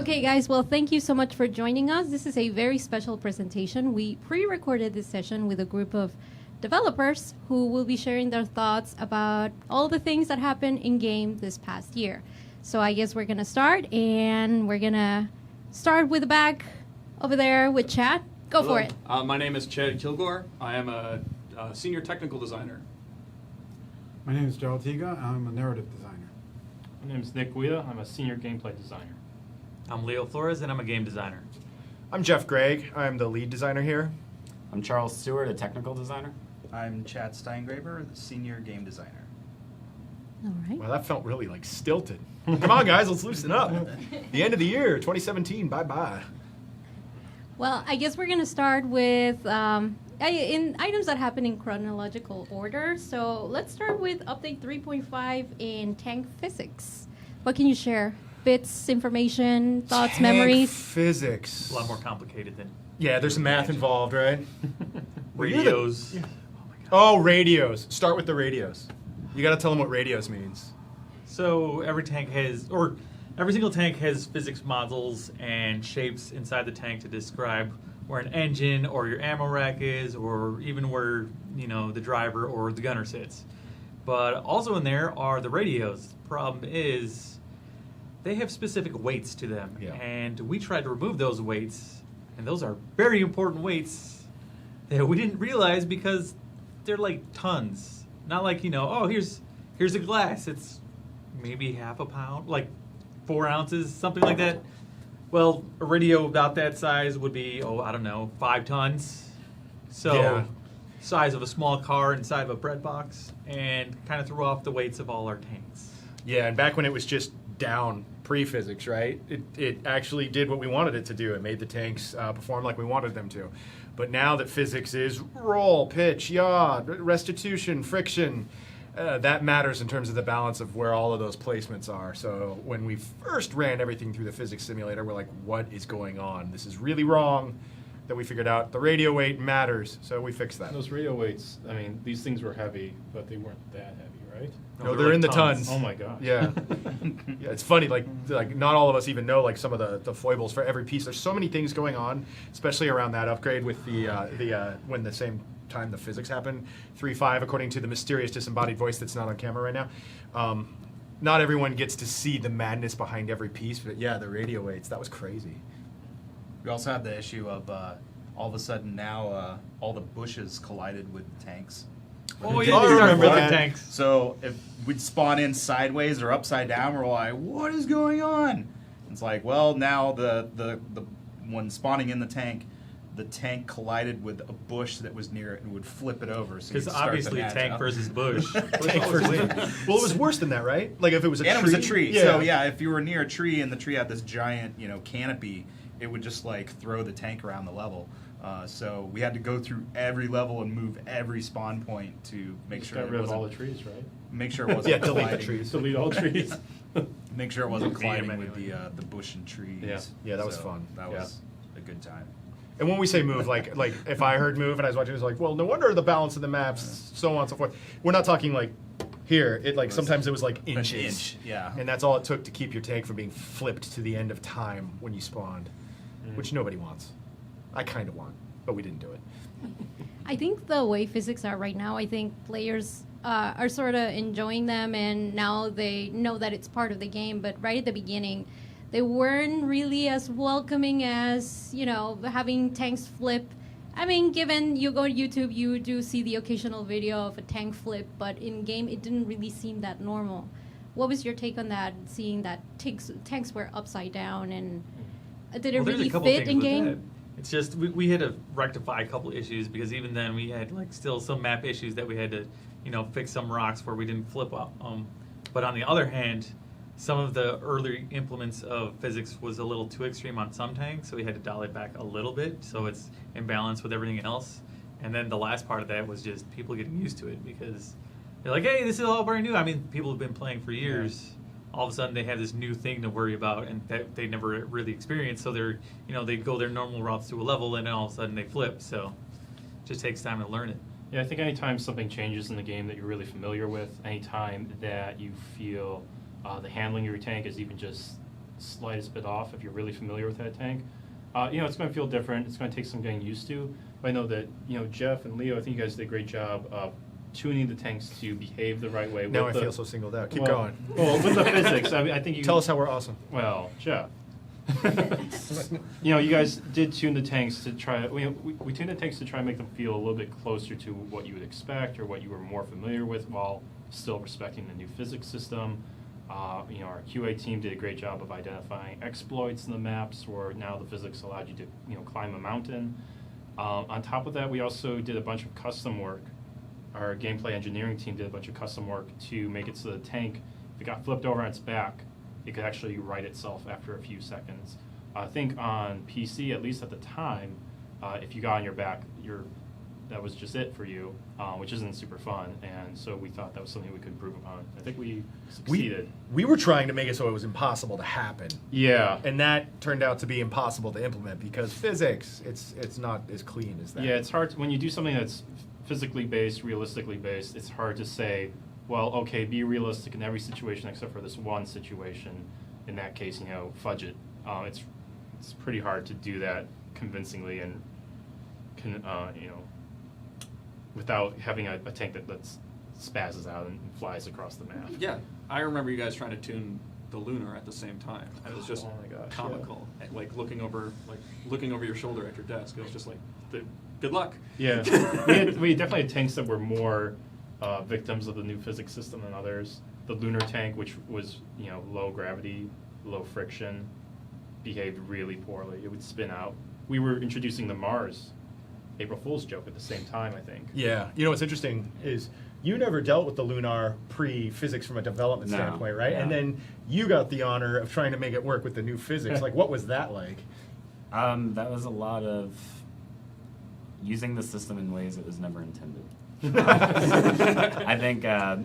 Okay, guys, well, thank you so much for joining us. This is a very special presentation. We pre-recorded this session with a group of developers who will be sharing their thoughts about all the things that happened in-game this past year. So I guess we're going to start, and we're going to start with the back over there with Chad. Go Hello. for it. My name is Chad Kilgore. I am a senior technical designer. My name is Joel Tiga. I'm a narrative designer. My name is Nick Guida. I'm a senior gameplay designer. I'm Leo Flores, and I'm a game designer. I'm Jeff Gregg. I'm the lead designer here. I'm Charles Stewart, a technical designer. I'm Chad Steingraber, the senior game designer. All right. Well, that felt really like stilted. Come on, guys, let's loosen up. The end of the year, 2017. Bye-bye. Well, I guess we're going to start with in items that happen in chronological order. So let's start with update 3.5 in tank physics. What can you share? Bits, information, thoughts, Tank memories? physics. A lot more complicated than Yeah, there's some math involved, right? radios. Oh, radios. Start with the radios. You got to tell them what radios means. So every tank has, or every single tank has physics modules and shapes inside the tank to describe where an engine or your ammo rack is, or even where, you know, the driver or the gunner sits. But also in there are the radios. The problem is they have specific weights to them, Yeah. and we tried to remove those weights, and those are very important weights that we didn't realize because they're like tons. Not like, you know, oh, here's a glass. It's maybe half a pound, like 4 ounces, something like that. Well, a radio about that size would be, I don't know, 5 tons. So, Yeah. size of a small car inside of a bread box, and kind of threw off the weights of all our tanks. Yeah, and back when it was just down pre-physics, right? It actually did what we wanted it to do. It made the tanks perform like we wanted them to. But now that physics is roll, pitch, yaw, restitution, friction, that matters in terms of the balance of where all of those placements are. So when we first ran everything through the physics simulator, we're like, what is going on? This is really wrong. Then we figured out the radio weight matters, so we fixed that. Those radio weights, I mean, these things were heavy, but they weren't that heavy, right? No, they're in the tons. Oh my gosh. Yeah. Yeah, it's funny, like not all of us even know like some of the foibles for every piece. There's so many things going on, especially around that upgrade with the when the same time the physics happened, 3.5, according to the mysterious disembodied voice that's not on camera right now. Not everyone gets to see the madness behind every piece, but yeah, the radio weights, that was crazy. We also had the issue of all of a sudden now all the bushes collided with tanks. Oh, yeah, yeah, I you remember remember the that. tanks. So if we'd spawn in sideways or upside down, we're like, what is going on? It's like, well, now the when spawning in the tank collided with a bush that was near it and would flip it over. So Because you'd start to obviously match tank up. versus bush. Tank versus- well, it was worse than that, right? Like if it was a tree. And it was a tree. Yeah. So yeah, if you were near a tree and the tree had this giant, canopy, it would just like throw the tank around the level. So we had to go through every level and move every spawn point to make Just sure got it rid of wasn't, all the trees, right? make sure it wasn't Yeah, delete the colliding. trees. Delete all trees. Make sure it wasn't Beat 'em colliding with anyway. the bush and trees. Yeah. Yeah, that was So fun. That Yeah. was a good time. And when we say move, like if I heard move and I was watching, it was like, well, no wonder the balance of the maps, so on and so forth. We're not talking like here. It like sometimes it was like An inches. inch, yeah. And that's all it took to keep your tank from being flipped to the end of time when you spawned, which nobody wants. I kind of want, but we didn't do it. I think the way physics are right now, I think players are sort of enjoying them, and now they know that it's part of the game. But right at the beginning, they weren't really as welcoming as, having tanks flip. I mean, given you go to YouTube, you do see the occasional video of a tank flip, but in game, it didn't really seem that normal. What was your take on that, seeing that tanks were upside down, and did it Well, there's really a couple fit things in with game? that. It's just we had to rectify a couple issues because even then we had like still some map issues that we had to fix some rocks where we didn't flip up. But on the other hand, some of the early implements of physics was a little too extreme on some tanks, so we had to dial it back a little bit so it's in balance with everything else. And then the last part of that was just people getting used to it because they're like, hey, this is all brand new. I mean, people have been playing for years. All of a sudden they have this new thing to worry about and that they never really experienced. So they're, they go their normal routes to a level and then all of a sudden they flip. So it just takes time to learn it. Yeah, I think anytime something changes in the game that you're really familiar with, anytime that you feel the handling of your tank is even just slightest bit off if you're really familiar with that tank. It's going to feel different. It's going to take some getting used to. But I know that, Jeff and Leo, I think you guys did a great job of tuning the tanks to behave the right way. Now I with feel so singled out. Keep well, going. Well, with the physics, I think you... Tell us how we're awesome. Well, Jeff. You guys did tune the tanks to try. We tuned the tanks to try and make them feel a little bit closer to what you would expect or what you were more familiar with, while still respecting the new physics system. Our QA team did a great job of identifying exploits in the maps, where now the physics allowed you to climb a mountain. On top of that, we also did a bunch of custom work. Our gameplay engineering team did a bunch of custom work to make it so the tank, if it got flipped over on its back, it could actually right itself after a few seconds. I think on PC, at least at the time, if you got on your back, that was just it for you, which isn't super fun. And so we thought that was something we could improve upon. I think we succeeded. We were trying to make it so it was impossible to happen. Yeah. And that turned out to be impossible to implement because physics, it's not as clean as that. Yeah, it's hard when you do something that's physically based, realistically based. It's hard to say, well, okay, be realistic in every situation except for this one situation. In that case, fudge it. It's pretty hard to do that convincingly and without having a tank that spazzes out and flies across the map. Yeah, I remember you guys trying to tune the Lunar at the same time. And it was just Oh my gosh, comical. Like looking over your shoulder at your desk. It was just like, good luck. Yeah, we definitely had tanks that were more victims of the new physics system than others. The Lunar tank, which was low gravity, low friction, behaved really poorly. It would spin out. We were introducing the Mars April Fool's joke at the same time, I think. Yeah. What's interesting is you never dealt with the Lunar pre-physics from a development No. standpoint, right? Yeah. And then you got the honor of trying to make it work with the new physics. Like, what was that like? That was a lot of using the system in ways it was never intended. I think I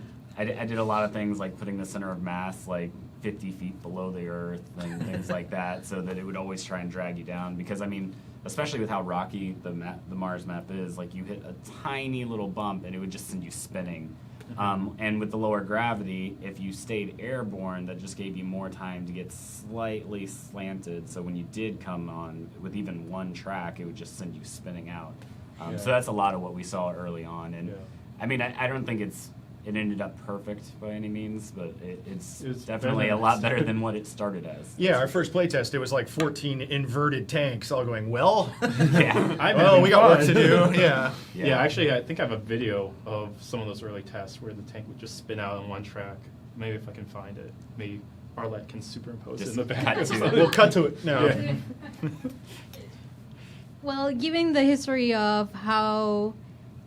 did a lot of things like putting the center of mass like 50 feet below the Earth and things like that, so that it would always try and drag you down. Because especially with how rocky the Mars map is, like you hit a tiny little bump and it would just send you spinning. And with the lower gravity, if you stayed airborne, that just gave you more time to get slightly slanted. So when you did come on with even one track, it would just send you spinning out. So that's a lot of what we saw early on. And I don't think it ended up perfect by any means, but it's definitely a lot better than what it started as. Yeah, our first playtest, it was like 14 inverted tanks all going, well, Yeah. we got work to do. Yeah. Yeah, actually, I think I have a video of some of those early tests where the tank would just spin out on one track. Maybe if I can find it. Maybe Arlette can superimpose Just it in the back. cut or to something. it. We'll cut to it now. Yeah. Well, given the history of how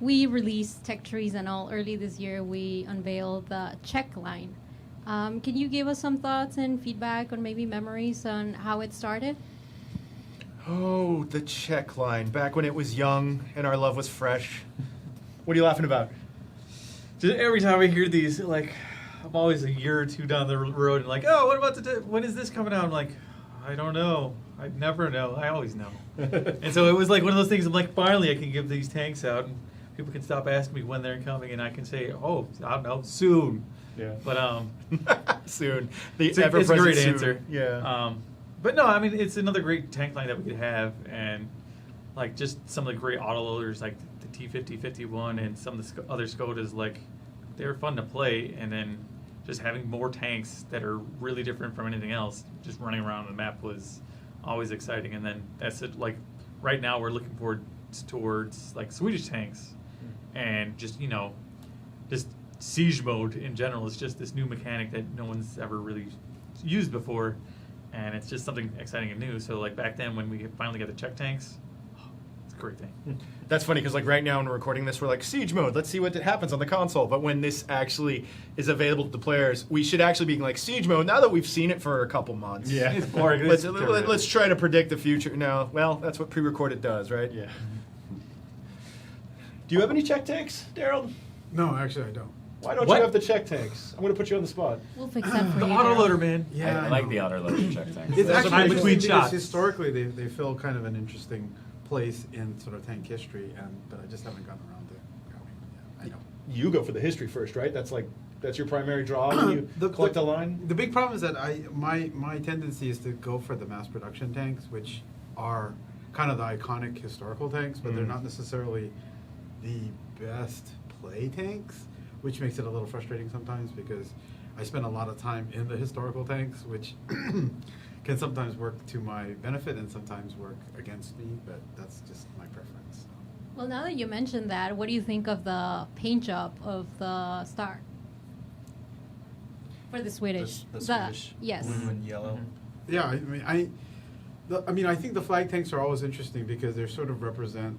we released Tech Trees and all early this year, we unveiled the check line. Can you give us some thoughts and feedback on maybe memories on how it started? Oh, the check line, back when it was young and our love was fresh. What are you laughing about? Just every time I hear these, like, I'm always a year or two down the road and like, oh, what about when is this coming out? I'm like, I don't know. I never know. I always know. And so it was like one of those things. I'm like, finally, I can give these tanks out, and people can stop asking me when they're coming, and I can say, oh, I don't know, soon. Yeah. But Soon. The it's a ever-present great soon. answer. Yeah. But no, it's another great tank line that we could have, and like just some of the great autoloaders like the T5051 and some of the other Skodas, like they're fun to play, and then just having more tanks that are really different from anything else, just running around the map was always exciting. And then that's it. Like right now, we're looking forward towards like Swedish tanks, and just just siege mode in general is just this new mechanic that no one's ever really used before, and it's just something exciting and new. So like back then when we finally got the check tanks, it's a great thing. That's funny because like right now when we're recording this, we're like siege mode. Let's see what happens on the console. But when this actually is available to the players, we should actually be like siege mode. Now that we've seen it for a couple months, Yeah. It's boring. let's try to predict the future. No, well, that's what pre-recorded does, right? Yeah. Do you have any check tanks, Daryl? No, actually, I don't. Why don't What? you have the check tanks? I'm going to put you on the spot. We'll fix that for The you. autoloader, man. I like the autoloader check tanks. It's Those are actually my interesting between because shots. historically they fill kind of an interesting place in sort of tank history, but I just haven't gotten around to going. Yeah, I know. You go for the history first, right? That's like That's your primary draw when you collect a line? The big problem is that my tendency is to go for the mass production tanks, which are kind of the iconic historical tanks, but they're not necessarily the best play tanks, which makes it a little frustrating sometimes because I spend a lot of time in the historical tanks, which can sometimes work to my benefit and sometimes work against me, but that's just my preference. Well, now that you mentioned that, what do you think of the paint job of the star? For the Swedish. The Swedish Yes. blue and yellow. Yeah, I mean, I think the flag tanks are always interesting because they sort of represent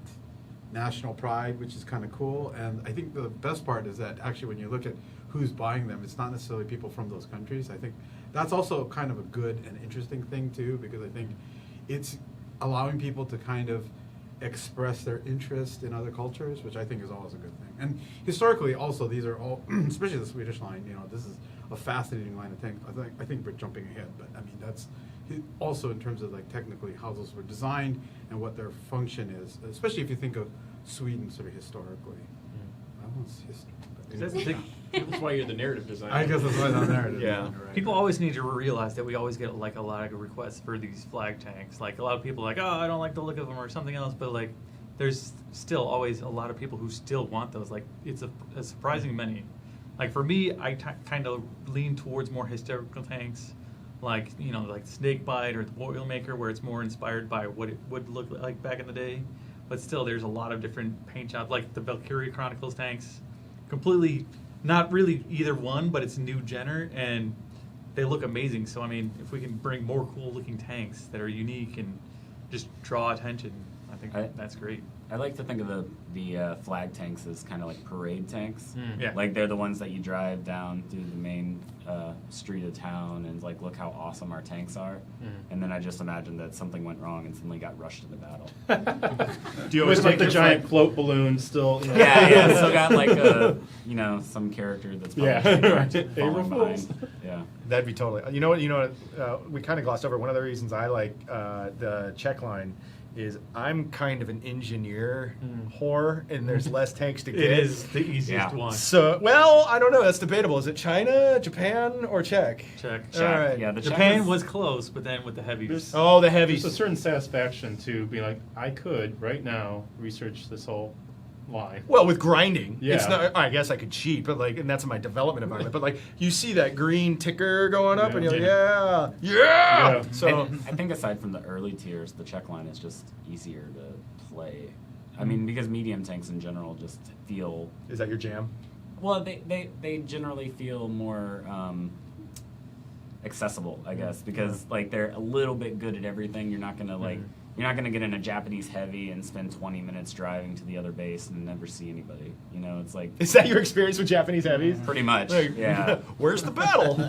national pride, which is kind of cool. And I think the best part is that actually when you look at who's buying them, it's not necessarily people from those countries. I think that's also kind of a good and interesting thing too, because I think it's allowing people to kind of express their interest in other cultures, which I think is always a good thing. And historically also, these are all, especially the Swedish line, you know, this is a fascinating line of tanks. I think we're jumping ahead, but I mean, that's also in terms of like technically how those were designed and what their function is, especially if you think of Sweden sort of historically. I won't say history. But That's the thing. That's why you're the narrative designer. I guess that's why it's on narrative. Yeah. Right. People always need to realize that we always get like a lot of requests for these flag tanks. Like a lot of people are like, oh, I don't like the look of them or something else. But like, there's still always a lot of people who still want those. Like it's a surprising many. Like for me, I kind of lean towards more historical tanks, like you know, like Snakebite or the Boilermaker, where it's more inspired by what it would look like back in the day. But still, there's a lot of different paint jobs, like the Valkyrie Chronicles tanks. Completely, not really either one, but it's new genre, and they look amazing. So I mean, if we can bring more cool-looking tanks that are unique and just draw attention, I think that's great. I like to think of the flag tanks as kind of like parade tanks. Yeah. Like they're the ones that you drive down through the main street of town and like look how awesome our tanks are. And then I just imagine that something went wrong and somebody got rushed to the battle. Do you always With like take the your giant flag- float balloon still. You know. Yeah, still got like a some character that's probably Yeah, right. falling April Fools. behind. Yeah. That'd be totally. You know what? We kind of glossed over one of the reasons I like the Czech line is I'm kind of an engineer whore, and there's less tanks to get. It is the easiest Yeah. one. So, well, I don't know. That's debatable. Is it China, Japan, or Czech? Check. All right. Yeah, the Czech Japan is- was close, but then with the heavies. There's- Oh, the There's heavies. a certain satisfaction to being like, I could right now research this whole line. Well, with grinding, it's Yeah. not. I guess I could cheat, but like, and that's in my development environment. But like, you see that green ticker going up, and you're like, yeah. Yeah. So, I think aside from the early tiers, the Czech line is just easier to play. I mean, because medium tanks in general just feel is that your jam? well. They generally feel more accessible, I guess, because like they're a little bit good at everything. You're not gonna like. You're not going to get in a Japanese heavy and spend 20 minutes driving to the other base and never see anybody. You know, it's like Is that your experience with Japanese heavies? pretty much. Like, Yeah. Where's the battle?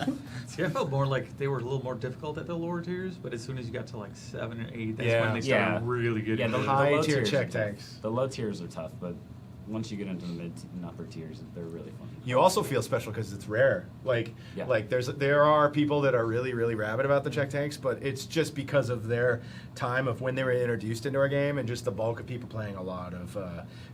See, I felt more like they were a little more difficult at the lower tiers, but as soon as you got to like 7 or 8, that's Yeah. when they started Yeah. really getting Yeah, the good. high low tier tiers Czech are tough. tanks. The low tiers are tough, but once you get into the mid and upper tiers, they're really fun. You also feel special because it's rare. Like, Yeah. like there are people that are really, really rabid about the Czech tanks, but it's just because of their time of when they were introduced into our game, and just the bulk of people playing a lot of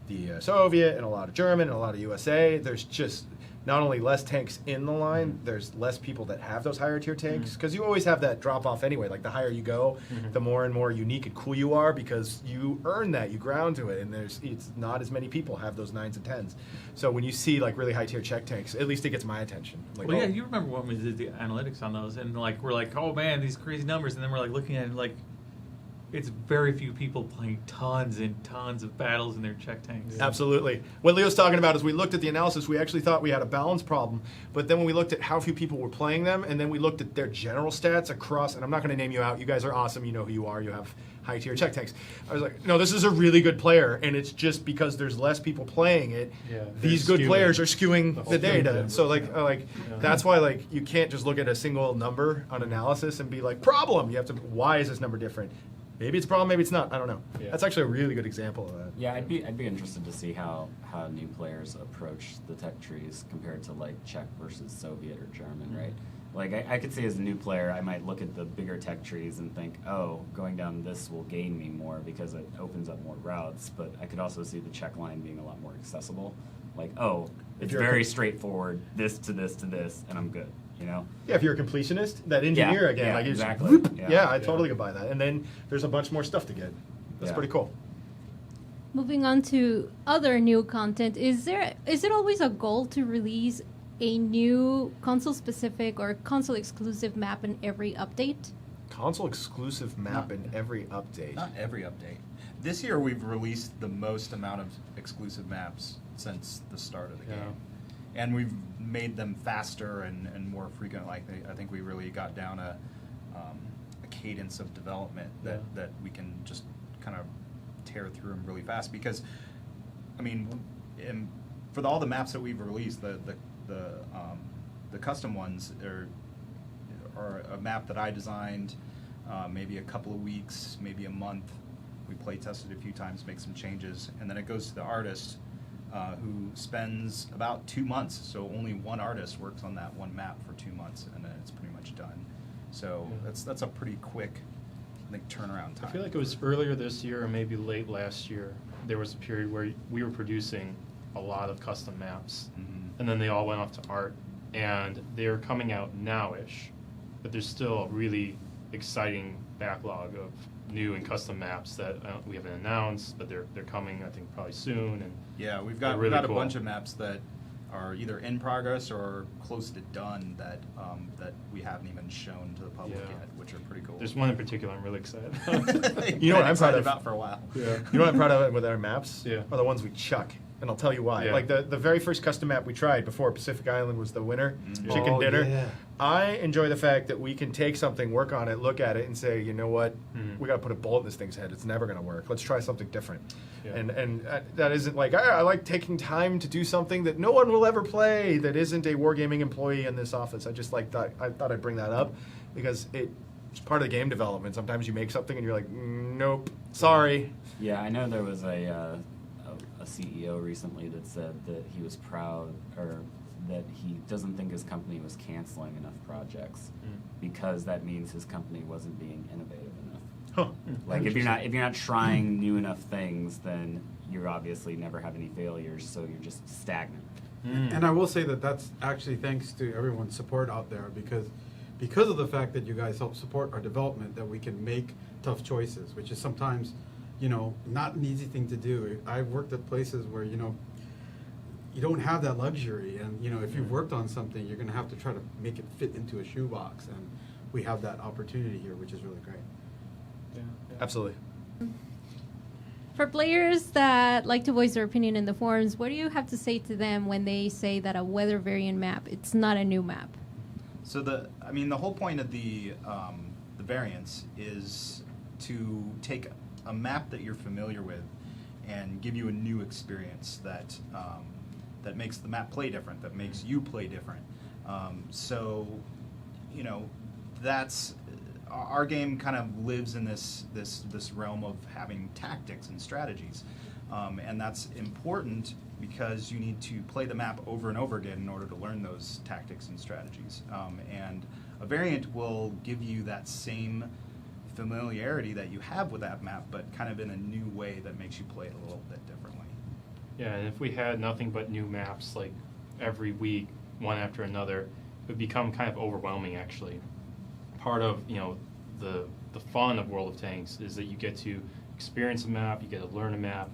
the Soviet and a lot of German and a lot of USA. There's just not only less tanks in the line, there's less people that have those higher tier tanks, because you always have that drop off anyway. Like the higher you go, the more and more unique and cool you are, because you earn that, you ground to it, and it's not as many people have those 9s and 10s. So when you see like really high tier Czech tanks, at least it gets my attention. Like, Well, yeah, oh, you remember when we did the analytics on those, and like we're like, oh man, these crazy numbers, and then we're like looking at it like, it's very few people playing tons and tons of battles in their Czech tanks. Absolutely. What Leo's talking about is we looked at the analysis, we actually thought we had a balance problem, but then when we looked at how few people were playing them, and then we looked at their general stats across, and I'm not going to name you out, you guys are awesome, you know who you are, you have high tier Czech tanks. I was like, no, this is a really good player, and it's just because there's less people playing it, Yeah, these they're good skewing players are skewing the the whole data. thing. So like that's why like you can't just look at a single number on analysis and be like, problem. You have to, why is this number different? Maybe it's a problem, maybe it's not. I don't know. Yeah. That's actually a really good example of that. Yeah, I'd be interested to see how new players approach the tech trees compared to like Czech versus Soviet or German, right? Like I could see as a new player, I might look at the bigger tech trees and think, oh, going down this will gain me more because it opens up more routes. But I could also see the Czech line being a lot more accessible. Like, oh, It's you're a very com- straightforward. This to this to this, and I'm good. You know. Yeah, if you're a completionist, that engineer Yeah, again, yeah, like it's exactly. whoop. Yeah. Yeah, I Yeah. totally could buy that. And then there's a bunch more stuff to get. That's Yeah. pretty cool. Moving on to other new content, is it always a goal to release a new console specific or console exclusive map in every update? Console exclusive map in every update. Not every update. This year we've released the most amount of exclusive maps since the start of the Yeah. game. And we've made them faster and more frequent. Like I think we really got down a cadence of development that, Yeah. that we can just kind of tear through them really fast. Because, I mean, for all the maps that we've released, the custom ones are a map that I designed, maybe a couple of weeks, maybe a month. We play tested a few times, make some changes, and then it goes to the artist, who spends about 2 months. So only one artist works on that one map for 2 months, and then it's pretty much done. So Yeah. that's a pretty quick, I think, turnaround time. I feel like it was earlier this year or maybe late last year. There was a period where we were producing a lot of custom maps, Mhm. and then they all went off to art, and they're coming out now-ish, but there's still a really exciting backlog of new and custom maps that we haven't announced, but they're coming, I think, probably soon. And Yeah, we've they're got really a cool. bunch of maps that are either in progress or close to done that that we haven't even shown to the public Yeah. yet, which are pretty cool. There's one in particular I'm really excited about. You know what Been I'm proud excited of? about for a while. Yeah. You know what I'm proud of with our maps? Yeah. Are the ones we chuck. And I'll tell you why. Yeah. Like the very first custom map we tried before Pacific Island was the winner, Mhm. Chicken Oh, Dinner. yeah. I enjoy the fact that we can take something, work on it, look at it, and say, you know what, Mhm. we got to put a bullet in this thing's head. It's never going to work. Let's try something different. Yeah. And that isn't like I like taking time to do something that no one will ever play. That isn't a wargaming employee in this office. I just I thought I'd bring that up because it's part of the game development. Sometimes you make something and you're like, nope, sorry. Yeah, I know there was a CEO recently that said that he was proud, or that he doesn't think his company was canceling enough projects because that means his company wasn't being innovative enough. Huh. Like if you're not trying new enough things, then you obviously never have any failures, so you're just stagnant. And I will say that that's actually thanks to everyone's support out there because of the fact that you guys help support our development, that we can make tough choices, which is sometimes, not an easy thing to do. I've worked at places where, you don't have that luxury, and if you've worked on something, you're going to have to try to make it fit into a shoebox, and we have that opportunity here, which is really great. Absolutely. For players that like to voice their opinion in the forums, what do you have to say to them when they say that a weather variant map, it's not a new map? So the whole point of the variants is to take a map that you're familiar with and give you a new experience that that makes the map play different, that makes you play different. That's our game kind of lives in this realm of having tactics and strategies, and that's important because you need to play the map over and over again in order to learn those tactics and strategies. And a variant will give you that same familiarity that you have with that map, but kind of in a new way that makes you play it a little bit differently. Yeah, and if we had nothing but new maps like every week, one after another, it would become kind of overwhelming actually. Part of the fun of World of Tanks is that you get to experience a map, you get to learn a map,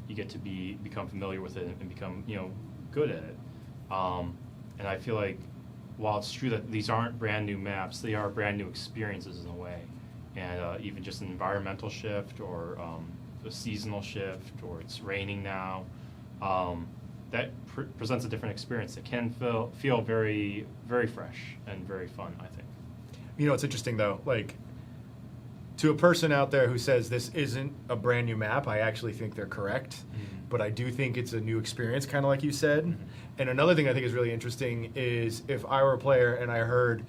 you get to become familiar with it and become good at it. And I feel like while it's true that these aren't brand new maps, they are brand new experiences in a way. And even just an environmental shift or a seasonal shift, or it's raining now, that presents a different experience that can feel very, very fresh and very fun, I think. It's interesting though, like to a person out there who says this isn't a brand new map, I actually think they're correct. But I do think it's a new experience, kind of like you said. And another thing I think is really interesting is if I were a player and I heard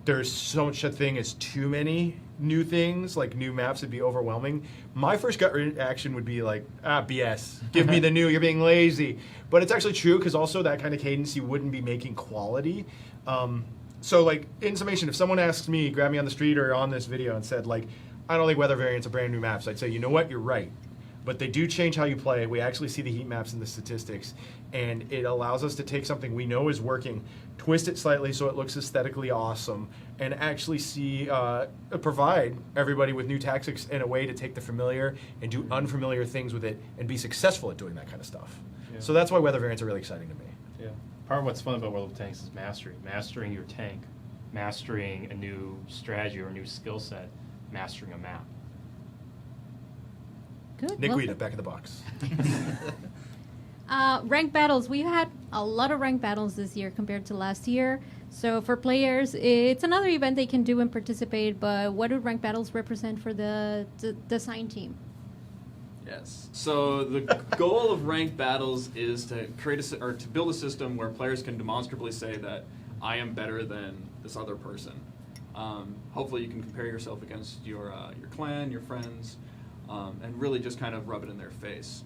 there's so much a thing as too many new things, like new maps would be overwhelming, my first gut reaction would be like, BS. Give me the new, you're being lazy. But it's actually true because also that kind of cadence, you wouldn't be making quality. So, like, in summation, if someone asks me, grabbed me on the street or on this video and said, like, I don't think weather variants are brand new maps, I'd say, you know what, you're right. but they do change how you play. We actually see the heat maps and the statistics, and it allows us to take something we know is working, twist it slightly so it looks aesthetically awesome, and actually provide everybody with new tactics and a way to take the familiar and do unfamiliar things with it and be successful at doing that kind of stuff. Yeah. So that's why weather variants are really exciting to me. Yeah. Part of what's fun about World of Tanks is mastery. Mastering your tank, mastering a new strategy or a new skill set, mastering a map. Good. Nick well Weeda, said. back in the box. Ranked battles. We've had a lot of ranked battles this year compared to last year. So for players, it's another event they can do and participate. But what do ranked battles represent for the design team? Yes. So the goal of ranked battles is to to build a system where players can demonstrably say that I am better than this other person. Hopefully, you can compare yourself against your clan, your friends, and really just kind of rub it in their face.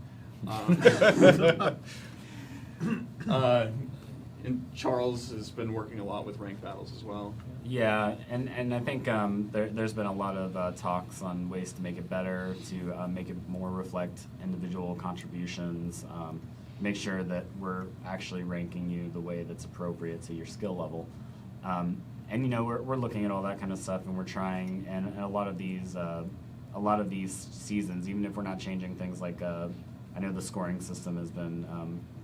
And Charles has been working a lot with ranked battles as well. Yeah, and I think there's been a lot of talks on ways to make it better, to make it more reflect individual contributions, make sure that we're actually ranking you the way that's appropriate to your skill level. And you know, we're looking at all that kind of stuff, and we're trying. And a lot of these seasons, even if we're not changing things like, I know the scoring system has been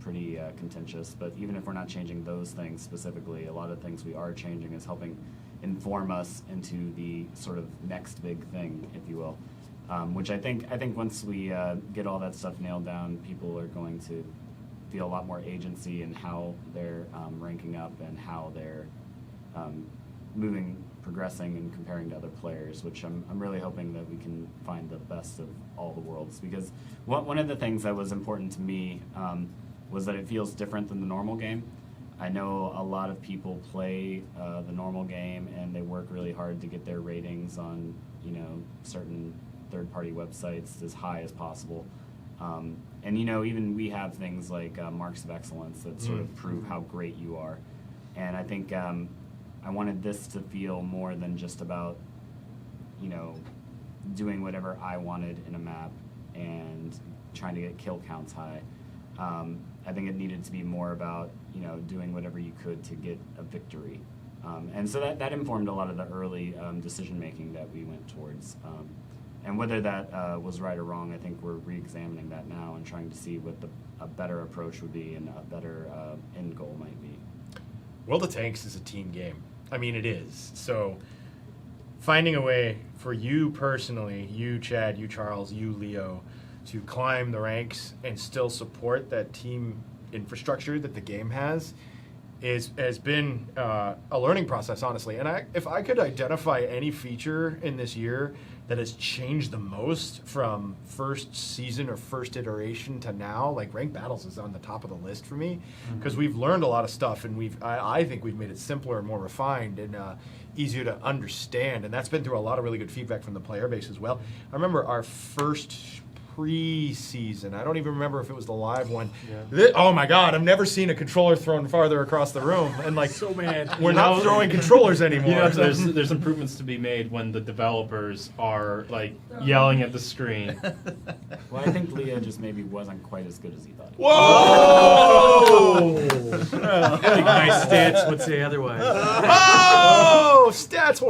pretty contentious, but even if we're not changing those things specifically, a lot of things we are changing is helping inform us into the sort of next big thing, if you will. Which I think once we get all that stuff nailed down, people are going to feel a lot more agency in how they're ranking up and how they're progressing and comparing to other players, which I'm really hoping that we can find the best of all the worlds. Because one of the things that was important to me was that it feels different than the normal game. I know a lot of people play the normal game and they work really hard to get their ratings on, you know, certain third-party websites as high as possible. And you know, even we have things like marks of excellence that sort of prove how great you are. And I think I wanted this to feel more than just about, you know, doing whatever I wanted in a map and trying to get kill counts high. I think it needed to be more about, you know, doing whatever you could to get a victory. And so that informed a lot of the early decision making that we went towards. And whether that was right or wrong, I think we're re-examining that now and trying to see what a better approach would be and a better end goal might be. World of Tanks is a team game. I mean, it is. So finding a way for you personally, you Chad, you Charles, you Leo, to climb the ranks and still support that team infrastructure that the game has has been a learning process, honestly. And if I could identify any feature in this year that has changed the most from first season or first iteration to now, like ranked battles is on the top of the list for me, because we've learned a lot of stuff, and I think we've made it simpler and more refined and easier to understand, and that's been through a lot of really good feedback from the player base as well. I remember our first pre-season, I don't even remember if it was the live one. Oh my god, I've never seen a controller thrown farther across the room, and like, So mad. we're not throwing controllers anymore. You know, there's improvements to be made when the developers are like yelling at the screen. Well, I think Leo just maybe wasn't quite as good as he thought. Whoa! I think my stats would say otherwise. Oh! Stats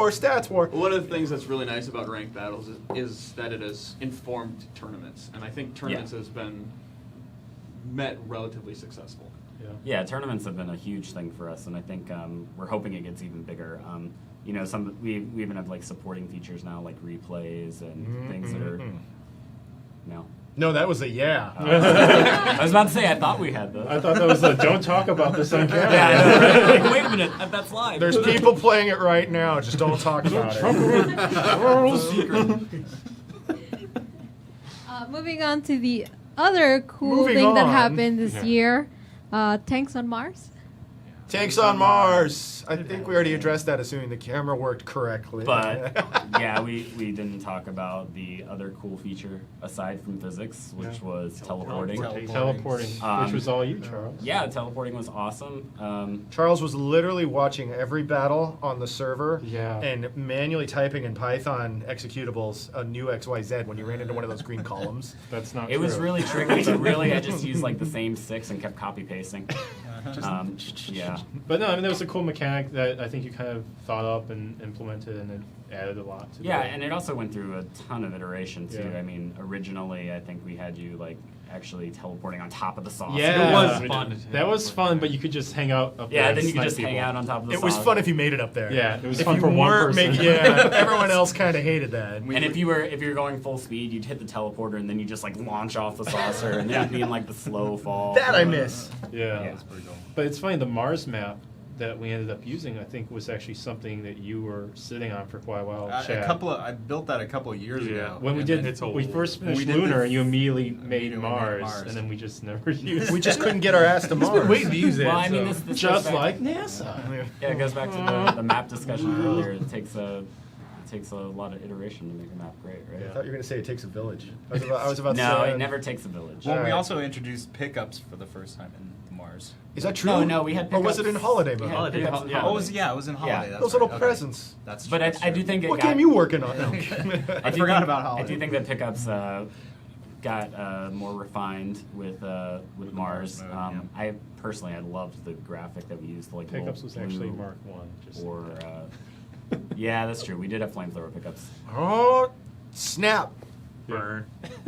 war. One of the things that's really nice about ranked battles is that it has informed tournaments, and I think tournaments has been met relatively successful. Yeah, tournaments have been a huge thing for us, and I think we're hoping it gets even bigger. You know, we even have like supporting features now, like replays and things that are. No. No, that was a yeah. I was about to say I thought we had those. I thought that was a don't talk about this on camera. Yeah, like, wait a minute, that's live. There's people playing it right now. Just don't talk about it. Moving on to the other cool Moving thing that on. happened this Yeah. year, Tanks on Mars. Tanks on Mars. I think we already addressed that, assuming the camera worked correctly. But yeah, we didn't talk about the other cool feature aside from physics, which was teleporting. Teleporting, which was all you, Charles. Yeah, teleporting was awesome. Charles was literally watching every battle on the server Yeah. and manually typing in Python executables a new XYZ when you ran into one of those green columns. That's not It true. was really tricky, but really I just used like the same 6 and kept copy pasting. Yeah. But no, I mean, that was a cool mechanic that I think you kind of thought up and implemented, and it added a lot to Yeah, the and it also went through a ton of iteration too. Yeah. I mean, originally I think we had you like actually teleporting on top of the saucer. Yeah, It was we fun did. to That was teleport, fun, yeah. but you could just hang out up there. Yeah, and then you could snipe just hang people. out on top of the It was saucer. fun if you made it up there. Yeah, it was If fun you for one weren't person. yeah, everyone else kind of hated that. And if you were going full speed, you'd hit the teleporter and then you just like launch off the saucer and then it'd be in like the slow fall. That I miss. Yeah. Yeah. But it's funny, the Mars map that we ended up using, I think, was actually something that you were sitting on for quite a while, Chad. I built that a couple of years ago. When we and did, then- It's we old. first When we finished did Lunar, the- and you immediately made immediately made Mars, Mars. and then we just never used We just it. couldn't get our ass to Mars. waiting to use it. Well, I mean, so- this goes Just back- like NASA. Yeah, it goes back to the map discussion earlier. It takes a lot of iteration to make a map great, right? I thought you were going to say it takes a village. I was about to No, say. it never takes a village. Well, we Alright. also introduced pickups for the first time in the Mars. Is that true? No, we had Or was it in pickups. holiday mode? Yeah, Holiday. pickups in Yeah. Oh, holiday. it was in Holiday. That's Those little right. Okay. presents. That's But that's I do true. think it What got, game you working on? I I do forgot think- about I Holiday. do think that pickups got more refined with Mars. mode, yeah. I personally, I loved the graphic that we used, like Pickups was little actually blue Mark 1. Just Or yeah, that's true. We did have flamethrower pickups, Oh, snap. Burn.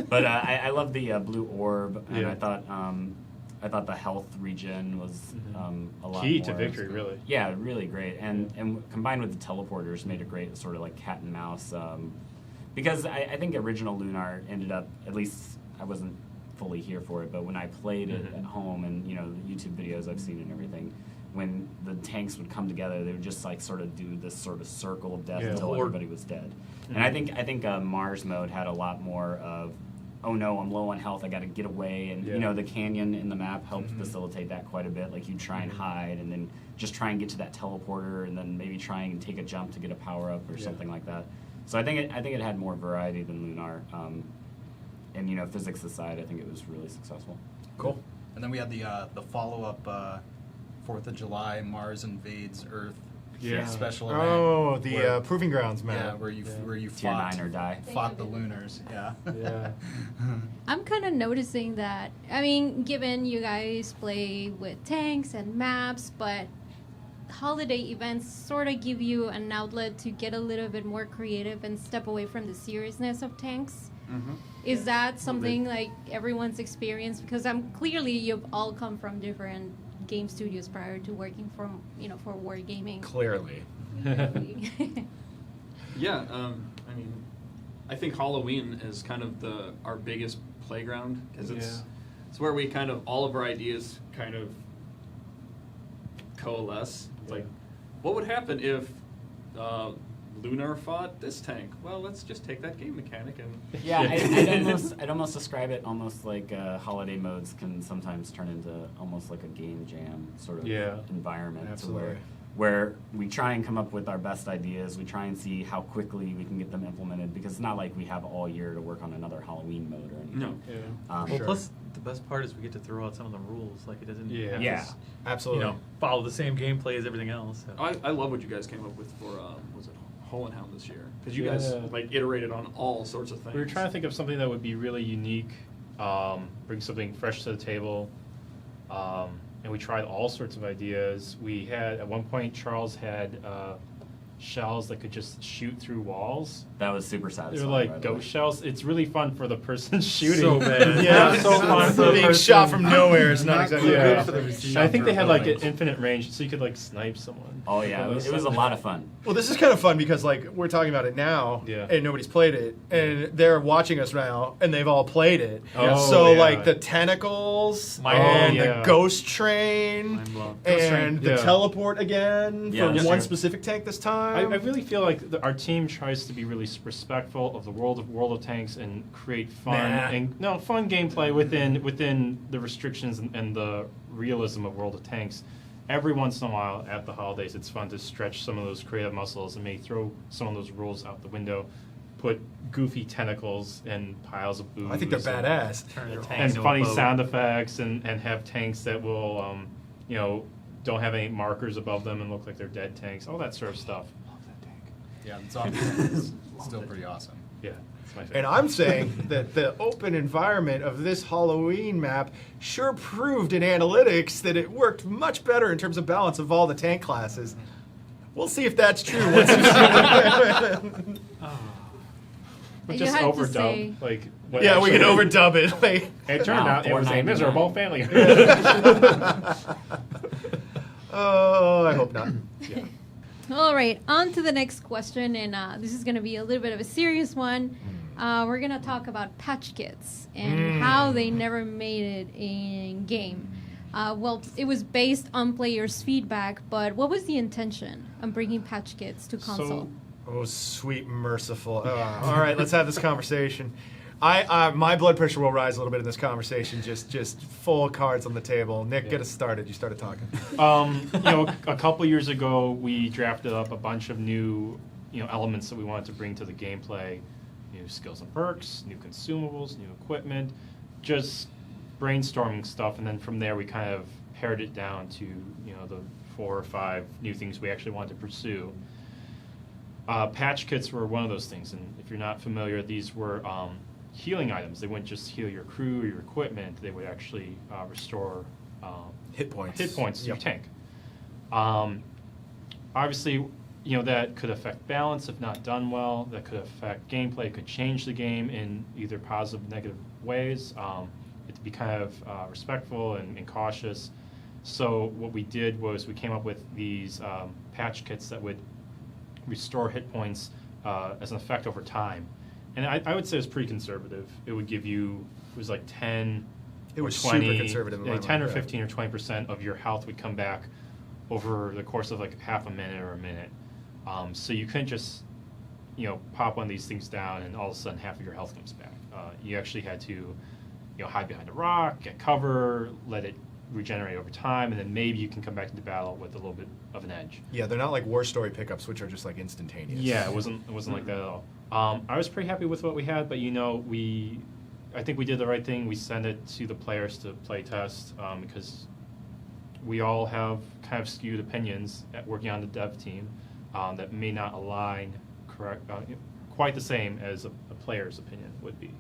but I love the blue orb, and Yeah. I thought the health regen was a lot key more. to victory, really. Yeah, really great, and combined with the teleporters, made a great sort of like cat and mouse. Because I think original Lunar ended up, at least I wasn't fully here for it, but when I played it at home and the YouTube videos I've seen and everything, when the tanks would come together, they would just like sort of do this sort of circle of death Yeah. until Or- everybody was dead. And I think Mars mode had a lot more of, oh no, I'm low on health, I got to get away, and Yeah. the canyon in the map helped facilitate that quite a bit. Like you try and hide, and then just try and get to that teleporter, and then maybe try and take a jump to get a power up or something like that. So I think it had more variety than Lunar, and physics aside, I think it was really successful. Cool. And then we had the follow up 4th of July Mars invades Earth Yeah. special event. Oh, the where- Proving Grounds map. yeah, where you Tier fought 9 or die. fought the Lunars. Yeah. Yeah. I'm kind of noticing that. I mean, given you guys play with tanks and maps, but holiday events sort of give you an outlet to get a little bit more creative and step away from the seriousness of tanks. Is that something like everyone's experience? Because clearly you've all come from different game studios prior to working for Wargaming. Clearly. Yeah, I mean, I think Halloween is kind of our biggest playground because it's where we kind of all of our ideas kind of coalesce. It's like, what would happen if Lunar fought this tank? Well, let's just take that game mechanic and Yeah, I'd almost describe it almost like holiday modes can sometimes turn into almost like a game jam sort of Yeah. environment. to Absolutely. Where we try and come up with our best ideas, we try and see how quickly we can get them implemented, because it's not like we have all year to work on another Halloween mode or anything. No. Yeah. Well, Sure. plus the best part is we get to throw out some of the rules. Like it doesn't. Yeah. Yeah. just, Absolutely. follow the same gameplay as everything else. So. I love what you guys came up with for was it Hole and Hound this year? Because you guys Yeah. like iterated on all sorts of things. We were trying to think of something that would be really unique, bring something fresh to the table, and we tried all sorts of ideas. We had, at one point, Charles had shells that could just shoot through walls. That was super They satisfying. were by like the way. ghost shells. It's really fun for the person shooting. So bad. Yeah, so fun for the Being person. shot from nowhere is not Not exactly so Yeah. good for the receiver. I think they had like an buildings. infinite range, so you could like snipe someone. Oh yeah, it was a lot of fun. Well, this is kind of fun because like we're talking about it now, Yeah. and nobody's played it, and they're watching us now, and they've all played it. Oh, so yeah. like the tentacles Mind and blown. the ghost train Mind blown. and the Yeah. teleport again Yeah, for that's one true. specific tank this I time. really feel like our team tries to be really respectful of the World of Tanks and create fun fun gameplay within the restrictions and the realism of World of Tanks. every once in a while at the holidays, it's fun to stretch some of those creative muscles and maybe throw some of those rules out the window, put goofy tentacles and piles of booze. I think they're badass. Turn the tank And into a funny boat. sound effects and have tanks that will, don't have any markers above them and look like they're dead tanks, all that sort of stuff. Yeah, the zombie tank is still pretty awesome. Yeah, it's my favorite. And I'm saying that the open environment of this Halloween map sure proved in analytics that it worked much better in terms of balance of all the tank classes. We'll see if that's true. Once you see But You just had to overdub, say- like what yeah, we can actually- overdub it. Like, It turned Wow, out it was a $4.99. miserable family. oh, I hope not. Yeah. All right, on to the next question, and this is going to be a little bit of a serious one. We're going to talk about patch kits and how they never made it in game. Well, it was based on players' feedback, but what was the intention on bringing patch kits to console? Oh, sweet, merciful. All right, let's have this conversation. My blood pressure will rise a little bit in this conversation. Just full cards on the table. Nick, get us started. You started talking. A couple years ago, we drafted up a bunch of new, elements that we wanted to bring to the gameplay. New skills and perks, new consumables, new equipment, just brainstorming stuff. And then from there, we kind of pared it down to, the 4 or 5 new things we actually wanted to pursue. Patch kits were one of those things. And if you're not familiar, these were healing items. They wouldn't just heal your crew or your equipment. They would actually restore Hit points. to your Yep. tank. Obviously, that could affect balance if not done well. That could affect gameplay. It could change the game in either positive or negative ways. It to be kind of respectful and cautious. So what we did was we came up with these patch kits that would restore hit points as an effect over time. And I would say it was pretty conservative. It would give you, it was like 10 It or was 20, super conservative in my 10 or mind, yeah. 15 or 20% of your health would come back over the course of like half a minute or a minute. So you couldn't just, pop one of these things down and all of a sudden half of your health comes back. You actually had to, hide behind a rock, get cover, let it regenerate over time, and then maybe you can come back into battle with a little bit of an edge. Yeah, they're not like War Story pickups, which are just like instantaneous. Yeah, it wasn't like that at all. I was pretty happy with what we had, but I think we did the right thing. We sent it to the players to play test because we all have kind of skewed opinions at working on the dev team that may not align quite the same as a player's opinion would be.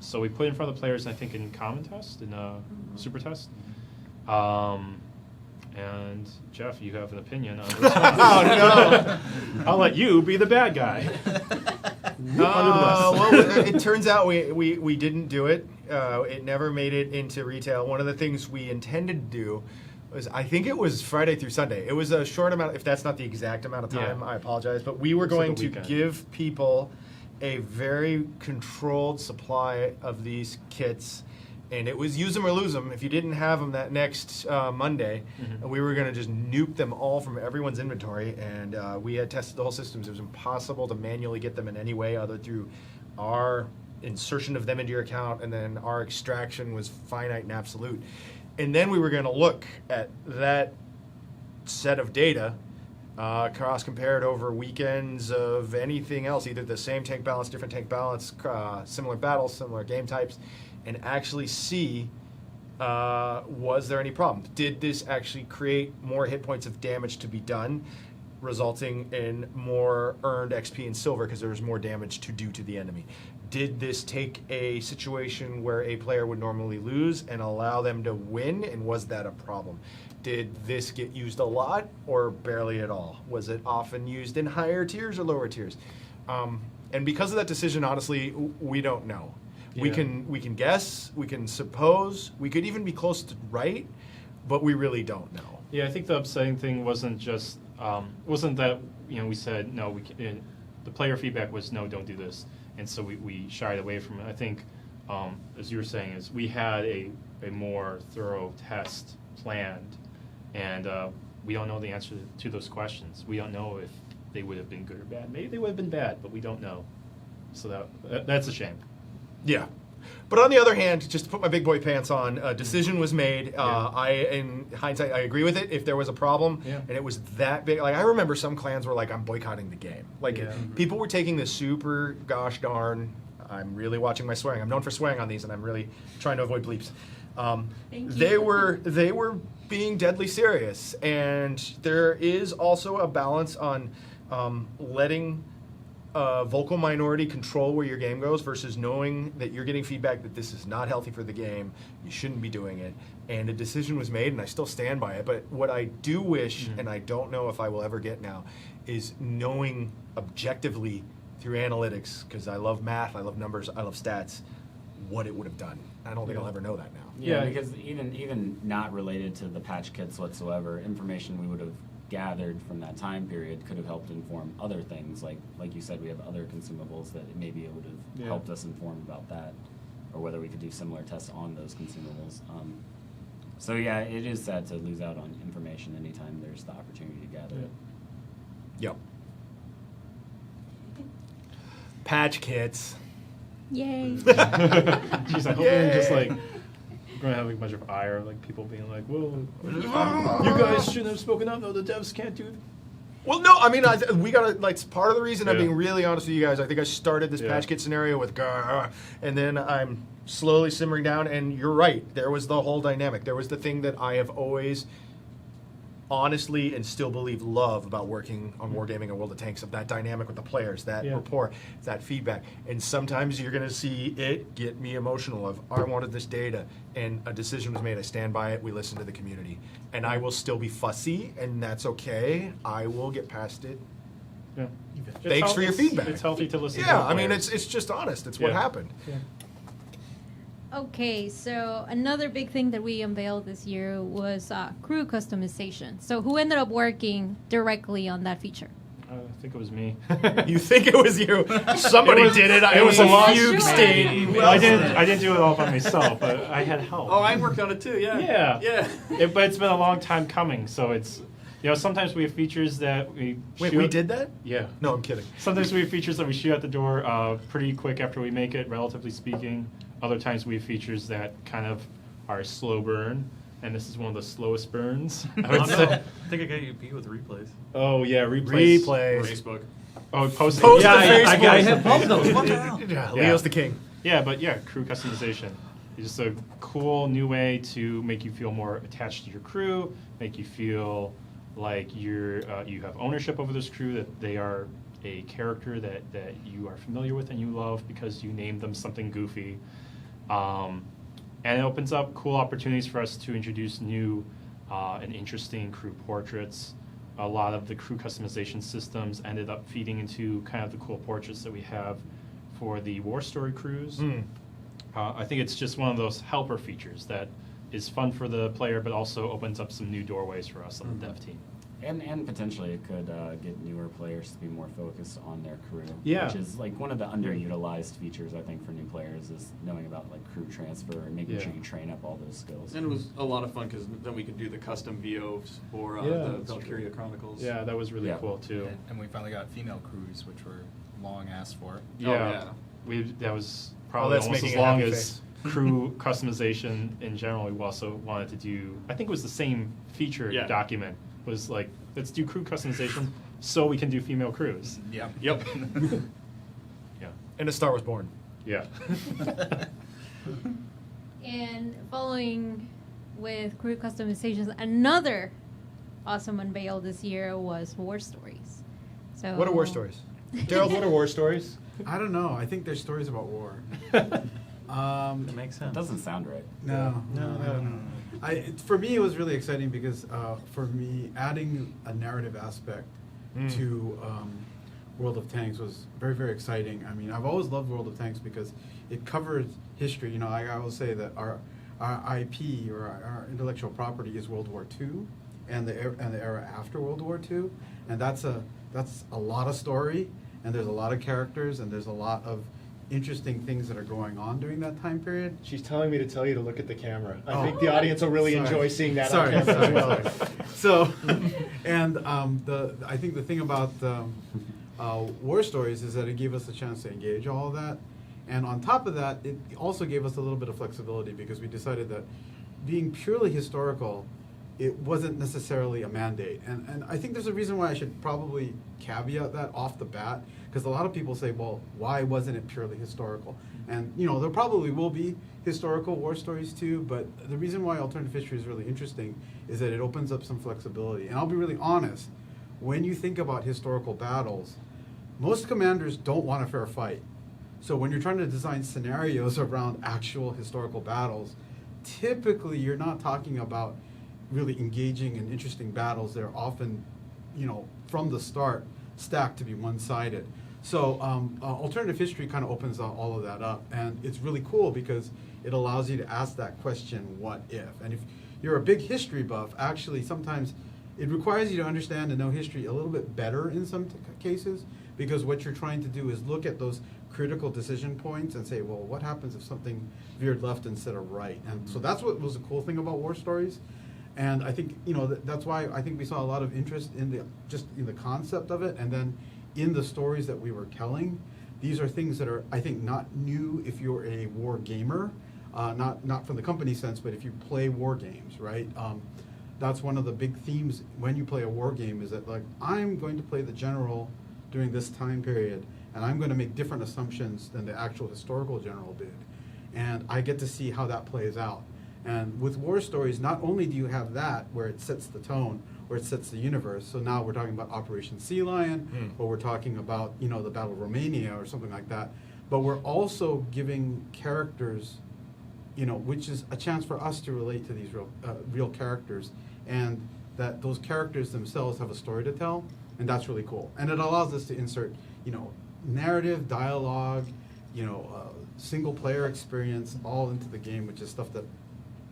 So we put it in front of the players, I think, in common test, in super test. And Jeff, you have an opinion on this one. Oh, no. I'll let you be the bad guy. Well, it turns out we didn't do it. It never made it into retail. One of the things we intended to do was, I think it was Friday through Sunday. It was a short amount. If that's not the exact amount of time, Yeah. I apologize. But we were It's like going a to weekend. give people a very controlled supply of these kits. And it was use them or lose them. If you didn't have them that next Monday, we were going to just nuke them all from everyone's inventory. And we had tested the whole systems. It was impossible to manually get them in any way other through our insertion of them into your account, and then our extraction was finite and absolute. And then we were going to look at that set of data, cross compared over weekends of anything else, either the same tank balance, different tank balance, similar battles, similar game types, and actually see was there any problem? Did this actually create more hit points of damage to be done, resulting in more earned XP and silver because there was more damage to do to the enemy? Did this take a situation where a player would normally lose and allow them to win, and was that a problem? Did this get used a lot or barely at all? Was it often used in higher tiers or lower tiers? And because of that decision, honestly, we don't know. We Yeah. can guess, we can suppose, we could even be close to right, but we really don't know. Yeah, I think the upsetting thing wasn't just wasn't that we said no. The player feedback was no, don't do this, and so we shied away from it. I think, as you were saying, is we had a more thorough test planned, and we don't know the answer to those questions. We don't know if they would have been good or bad. Maybe they would have been bad, but we don't know. So that's a shame. Yeah. But on the other hand, just to put my big boy pants on, a decision was made. In hindsight, I agree with it. If there was a problem and it was that big, like I remember some clans were like, "I'm boycotting the game." Like people were taking this super gosh darn. I'm really watching my swearing. I'm known for swearing on these, and I'm really trying to avoid bleeps. They were being deadly serious, and there is also a balance on letting a vocal minority control where your game goes versus knowing that you're getting feedback that this is not healthy for the game, you shouldn't be doing it, and a decision was made, and I still stand by it. But what I do wish, and I don't know if I will ever get now, is knowing objectively through analytics, because I love math, I love numbers, I love stats, what it would have done. I don't think I'll ever know that now. Yeah, because even not related to the patch kits whatsoever, information we would have gathered from that time period could have helped inform other things. Like you said, we have other consumables that maybe it would have helped us inform about that, or whether we could do similar tests on those consumables. So yeah, it is sad to lose out on information anytime there's the opportunity to gather it. Yep. Patch kits. Yay. Jeez, I hope they're just like going to have like, a bunch of ire, like people being like, "Whoa, you guys shouldn't have spoken up. No, the devs can't do." Well, no, I mean, we gotta, like, part of the reason I'm being really honest with you guys, I think I started this patch kit scenario with and then I'm slowly simmering down, and you're right, there was the whole dynamic. There was the thing that I have always honestly and still believe love about working on Wargaming and World of Tanks, of that dynamic with the players, that rapport, that feedback. And sometimes you're going to see it get me emotional of, I wanted this data, and a decision was made. I stand by it. We listen to the community. And I will still be fussy, and that's okay. I will get past it. Yeah. Thanks for your feedback. It's healthy to listen to Yeah, the I mean, players. it's just honest. It's what happened. Yeah. Okay, so another big thing that we unveiled this year was crew customization. So who ended up working directly on that feature? I think it was me. You think it was you? Somebody did it. It was a long fugue state. Well, I didn't do it all by myself, but I had help. Oh, I worked on it too. Yeah. But it's been a long time coming, so it's. Sometimes we have features that we Wait, shoot. we did that? Yeah. No, I'm kidding. Sometimes we have features that we shoot out the door pretty quick after we make it, relatively speaking. Other times we have features that kind of are a slow burn, and this is one of the slowest burns, I would say. I think I got you beat with replays. Oh, yeah, replays. Facebook. Oh, posting. Post yeah, to I Facebook. have both those. What the hell? Yeah, Leo's the king. Yeah, but yeah, crew customization. It's just a cool new way to make you feel more attached to your crew, make you feel like you have ownership over this crew, that they are a character that you are familiar with and you love because you named them something goofy. And it opens up cool opportunities for us to introduce new and interesting crew portraits. A lot of the crew customization systems ended up feeding into kind of the cool portraits that we have for the War Story crews. I think it's just one of those helper features that is fun for the player, but also opens up some new doorways for us on the dev team. And potentially it could get newer players to be more focused on their crew. Yeah. Which is like one of the underutilized features, I think, for new players is knowing about like crew transfer and making sure you train up all those skills. And it was a lot of fun because then we could do the custom VOs for the Valkyria Chronicles. Yeah, that was really cool too. And we finally got female crews, which were long asked for. Yeah, that was probably that's almost as making a long happy as crew customization in general. We also wanted to do, I think it was the same feature document, was like, let's do crew customization so we can do female crews. Yeah. Yep. Yeah. And a Star was born. Yeah. And following with crew customizations, another awesome unveil this year was War Stories. So What are war stories? Daryl, what are war stories? I don't know. I think there's stories about war. That makes sense. That doesn't sound right. No. For me, it was really exciting because for me, adding a narrative aspect to World of Tanks was very, very exciting. I mean, I've always loved World of Tanks because it covers history. You know, I will say that our IP or our intellectual property is World War II and the era after World War II, and that's a lot of story, and there's a lot of characters, and there's a lot of interesting things that are going on during that time period. She's telling me to tell you to look at the camera. I Oh. think the audience will really Sorry. enjoy seeing that Sorry, on camera as well. So, and I think the thing about War Stories is that it gave us a chance to engage all of that, And on top of that, it also gave us a little bit of flexibility because we decided that being purely historical, it wasn't necessarily a mandate. And I think there's a reason why I should probably caveat that off the bat, because a lot of people say, well, why wasn't it purely historical? And, you know, there probably will be historical war stories too, but the reason why alternative history is really interesting is that it opens up some flexibility. And I'll be really honest, when you think about historical battles, most commanders don't want a fair fight. So when you're trying to design scenarios around actual historical battles, typically you're not talking about really engaging in interesting battles. They're often, you know, from the start, stacked to be one-sided. So alternative history kind of opens all of that up, and it's really cool because it allows you to ask that question, what if? And if you're a big history buff, actually sometimes it requires you to understand and know history a little bit better in some cases, because what you're trying to do is look at those critical decision points and say, well, what happens if something veered left instead of right? And so that's what was the cool thing about war stories. And I think, you know, that's why I think we saw a lot of interest in the concept of it, and then in the stories that we were telling. These are things that are, I think, not new if you're a war gamer, not from the company sense, but if you play war games, right? That's one of the big themes when you play a war game is that, like, I'm going to play the general during this time period, and I'm going to make different assumptions than the actual historical general did. And I get to see how that plays out. And with war stories, not only do you have that where it sets the tone, where it sets the universe, so now we're talking about Operation Sea Lion, or we're talking about, you know, the Battle of Romania or something like that, but we're also giving characters, you know, which is a chance for us to relate to these real characters, and that those characters themselves have a story to tell, and that's really cool. And it allows us to insert, you know, narrative, dialogue, you know, single player experience all into the game, which is stuff that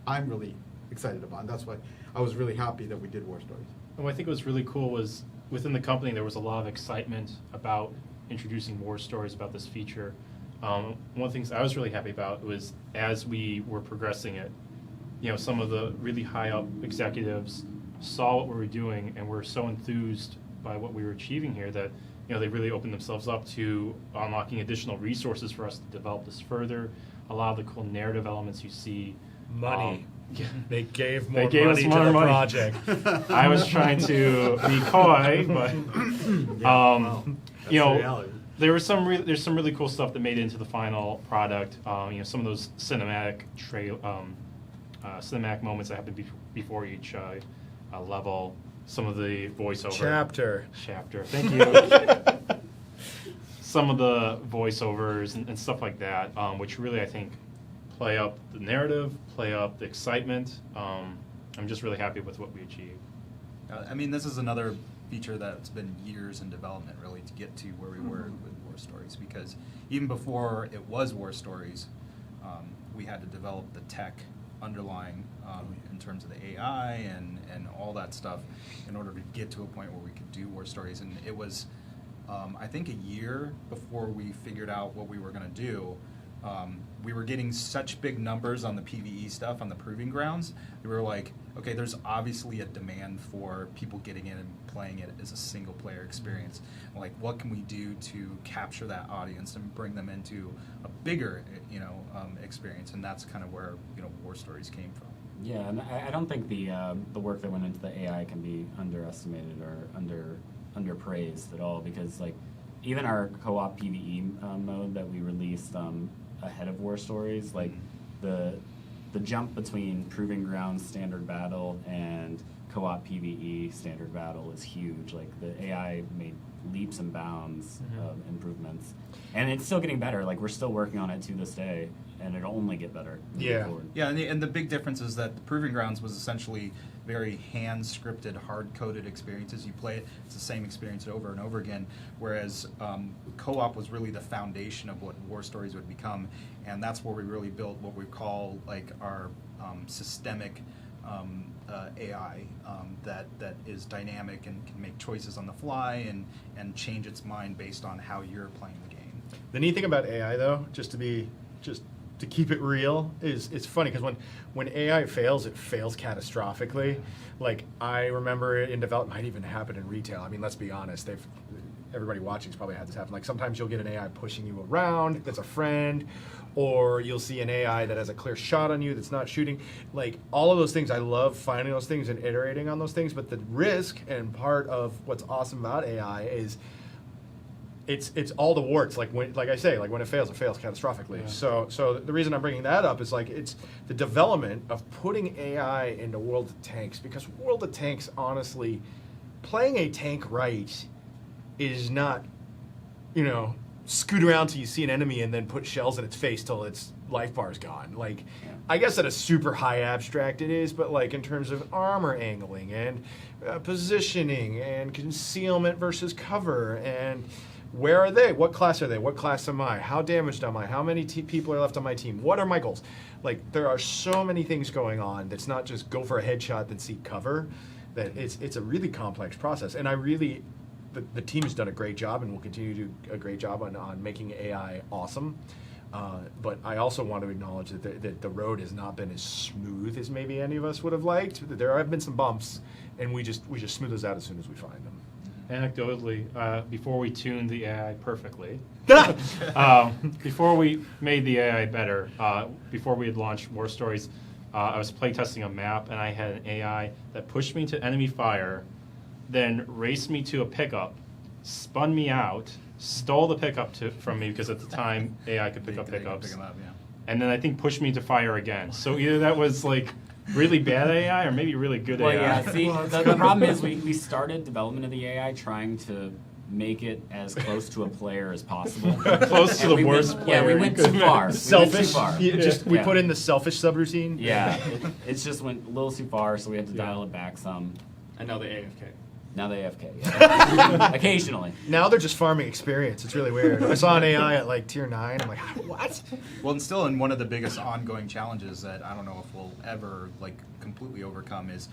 I'm really excited about. And that's why I was really happy that we did war stories. And what I think was really cool was within the company there was a lot of excitement about introducing war stories, about this feature. One of the things I was really happy about was as we were progressing it, you know, some of the really high up executives saw what we were doing and were so enthused by what we were achieving here that, you know, they really opened themselves up to unlocking additional resources for us to develop this further. A lot of the cool narrative elements you see. Money. Yeah. They gave They more gave us money more to the money. project. I was trying to be coy, but you know, reality. there was there's some really cool stuff that made it into the final product. You know, some of those cinematic cinematic moments that happened before each level. Some of the voiceover chapter. Thank you. Some of the voiceovers and stuff like that, which really I think play up the narrative, play up the excitement. I'm just really happy with what we achieved. I mean, this is another feature that's been years in development, really, to get to where we were with War Stories, because even before it was War Stories, we had to develop the tech underlying in terms of the AI and all that stuff in order to get to a point where we could do War Stories. And it was, I think, a year before we figured out what we were going to do. We were getting such big numbers on the PvE stuff, on the Proving Grounds, we were like, okay, there's obviously a demand for people getting in and playing it as a single-player experience. Like, what can we do to capture that audience and bring them into a bigger, you know, experience? And that's kind of where, you know, War Stories came from. Yeah, and I don't think the work that went into the AI can be underestimated or underpraised at all, because, like, even our co-op PvE mode that we released ahead of War Stories, like the jump between Proving Grounds standard battle and co-op PvE standard battle is huge. Like, the AI made leaps and bounds of improvements, and it's still getting better. Like, we're still working on it to this day, and it'll only get better moving forward. Yeah, and the big difference is that the Proving Grounds was essentially very hand-scripted, hard-coded experiences. You play it, it's the same experience over and over again, whereas co-op was really the foundation of what War Stories would become, and that's where we really built what we call, like, our systemic AI that is dynamic and can make choices on the fly and change its mind based on how you're playing the game. The neat thing about AI, though, just to keep it real, is it's funny because when AI fails, it fails catastrophically. Like, I remember in development, might even happen in retail. I mean, let's be honest, everybody watching's probably had this happen. Like sometimes you'll get an AI pushing you around that's a friend, or you'll see an AI that has a clear shot on you that's not shooting. Like all of those things, I love finding those things and iterating on those things. But the risk and part of what's awesome about AI is it's all the warts. Like I say, when it fails catastrophically. Yeah. So the reason I'm bringing that up is like it's the development of putting AI into World of Tanks, because World of Tanks, honestly, playing a tank right is not, scoot around till you see an enemy and then put shells in its face till its life bar is gone. Like, I guess at a super high abstract it is, but like in terms of armor angling and positioning and concealment versus cover and where are they? What class are they? What class am I? How damaged am I? How many people are left on my team? What are my goals? Like, there are so many things going on that's not just go for a headshot then seek cover, that it's a really complex process. And the team has done a great job and will continue to do a great job on making AI awesome. But I also want to acknowledge that the road has not been as smooth as maybe any of us would have liked. There have been some bumps, and we just smooth those out as soon as we find them. Anecdotally, before we tuned the AI perfectly, before we made the AI better, before we had launched War Stories, I was playtesting a map, and I had an AI that pushed me to enemy fire, then raced me to a pickup, spun me out, stole the pickup from me, because at the time AI could pick up pickups, Pick 'em up, yeah. and then I think pushed me to fire again. So either that was like really bad AI or maybe really good Well, AI. yeah, see, the problem is we started development of the AI trying to make it as close to a player as possible. Close to And the we worst went, Yeah, we player went you too could far. Selfish. We went too far. We Yeah. put in the selfish subroutine. Yeah, it just went a little too far, so we had to dial it back some. And now the AFK. Now they AFK. Yeah. Occasionally. Now they're just farming experience. It's really weird. I saw an AI at like tier 9. I'm like, what? Well, and still, in one of the biggest ongoing challenges that I don't know if we'll ever completely overcome is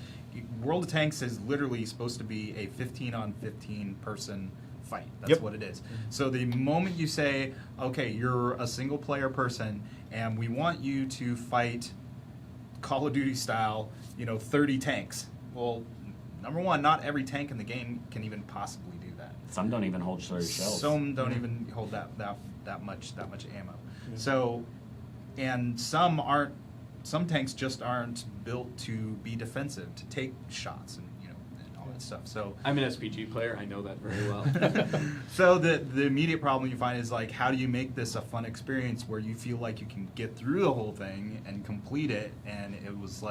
World of Tanks is literally supposed to be a 15-on-15 person fight. That's Yep. what it is. So the moment you say, okay, you're a single player person and we want you to fight Call of Duty style, 30 tanks. Well, number one, not every tank in the game can even possibly do that. Some don't even hold shells. Some don't even hold that much ammo. So, and some tanks just aren't built to be defensive, to take shots and all that stuff. So I'm an SPG player. I know that very well. so the immediate problem you find is how do you make this a fun experience where you feel like you can get through the whole thing and complete it, and it was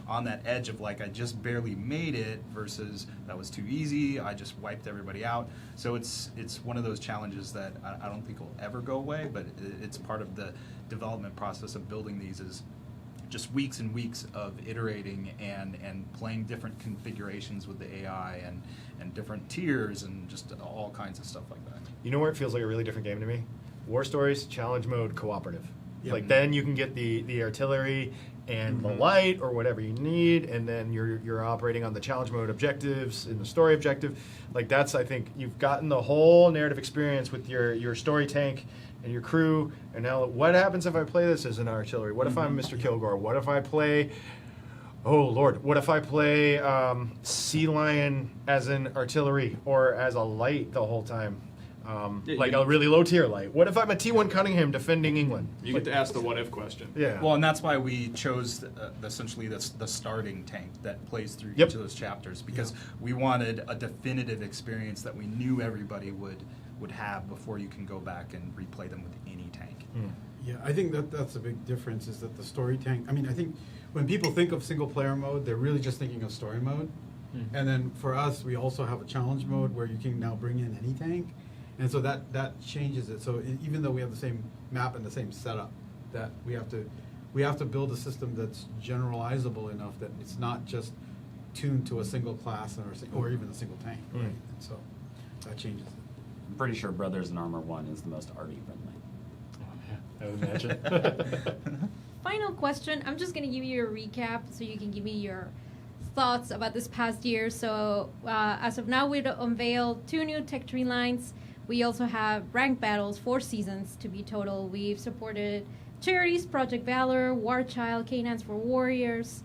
on that edge of I just barely made it versus that was too easy, I just wiped everybody out. So it's one of those challenges that I don't think will ever go away, but it's part of the development process of building these is just weeks and weeks of iterating and playing different configurations with the AI and different tiers and just all kinds of stuff like that. You know where it feels like a really different game to me? War Stories, challenge mode, cooperative. Yep. Then you can get the artillery and the light or whatever you need, and then you're operating on the challenge mode objectives and the story objective. That's, I think, you've gotten the whole narrative experience with your story tank and your crew, and now what happens if I play this as an artillery? What if I'm Mr. Kilgore? What if I play, oh Lord, what if I play Sea Lion as an artillery or as a light the whole time? A really low tier light. What if I'm a T1 Cunningham defending England? You get to ask the what if question. Yeah. Well, and that's why we chose essentially the starting tank that plays through Yep. each of those chapters, because we wanted a definitive experience that we knew everybody would have before you can go back and replay them with any tank. Yeah, I think that's a big difference, is that the story tank, I think when people think of single player mode, they're really just thinking of story mode. And then for us, we also have a challenge mode where you can now bring in any tank. And so that changes it. So even though we have the same map and the same setup, that we have to build a system that's generalizable enough that it's not just tuned to a single class or even a single tank. Right? And so that changes it. I'm pretty sure Brothers in Armor 1 is the most arty friendly. I would imagine. Final question. I'm just going to give you a recap so you can give me your thoughts about this past year. So as of now, we've unveiled 2 new tech tree lines. We also have ranked battles, 4 seasons to be total. We've supported charities, Project Valor, War Child, Canines for Warriors.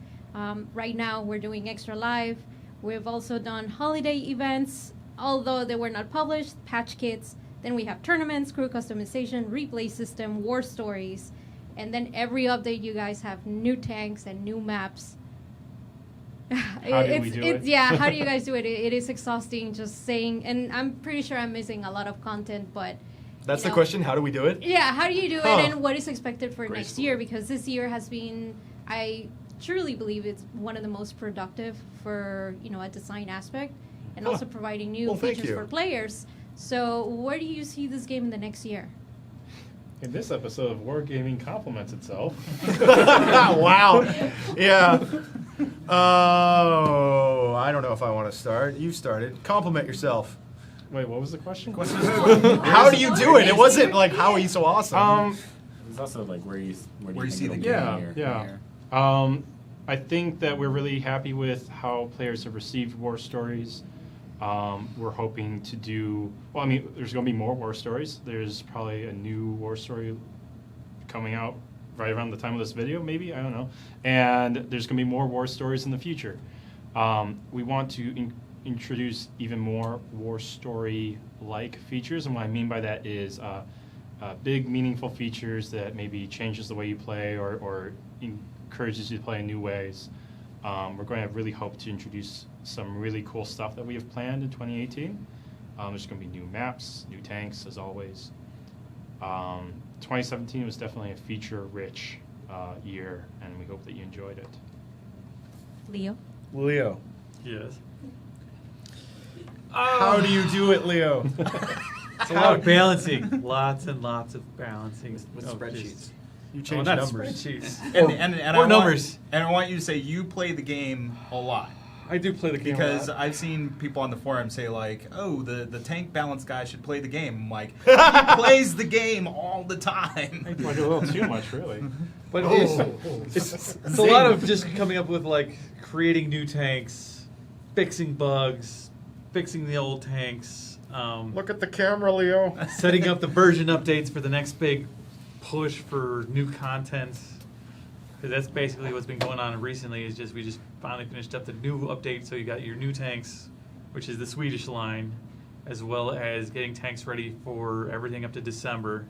Right now, we're doing Extra Live. We've also done holiday events, although they were not published, patch kits. Then we have tournaments, crew customization, replay system, war stories, and then every update you guys have new tanks and new maps. How do we do it? Yeah, how do you guys do it? It is exhausting just saying, and I'm pretty sure I'm missing a lot of content, but That's you the know, question. How do we do it? Yeah, how do you do Huh. it, and what is expected for next Gracefully. year? Because this year has been, I truly believe it's one of the most productive for a design aspect, and Huh. also providing new Well, thank features you. for players. So, where do you see this game in the next year? In this episode of Wargaming compliments itself. Wow. Yeah. Oh, I don't know if I want to start. You started. Compliment yourself. Wait, what was the question? How do you do it? It wasn't like, how are you so awesome? It's also like where do you Where you see think the it'll Yeah, be here? yeah. I think that we're really happy with how players have received war stories. We're hoping to do, well, I mean, there's going to be more war stories. There's probably a new war story coming out right around the time of this video, maybe, I don't know. And there's going to be more war stories in the future. We want to introduce even more war story-like features, and what I mean by that is big, meaningful features that maybe changes the way you play or encourages you to play in new ways. We're going to really hope to introduce some really cool stuff that we have planned in 2018. There's going to be new maps, new tanks, as always. 2017 was definitely a feature-rich year, and we hope that you enjoyed it. Leo? Leo. Yes. How do you do it, Leo? It's a lot of balancing. Lots and lots of balancing. With of spreadsheets. just- You Oh, change not numbers. spreadsheets. And or numbers. And I want you to say you play the game a lot. I do play the game Because a lot. I've seen people on the forum say like, "Oh, the tank balance guy should play the game." I'm like, he plays the game all the time. Like a little too much, really. But Oh. it's a lot of just coming up with like creating new tanks, fixing bugs, fixing the old tanks, Look at the camera, Leo. setting up the version updates for the next big push for new content. Because that's basically what's been going on recently. Is just we just finally finished up the new update, so you got your new tanks, which is the Swedish line, as well as getting tanks ready for everything up to December.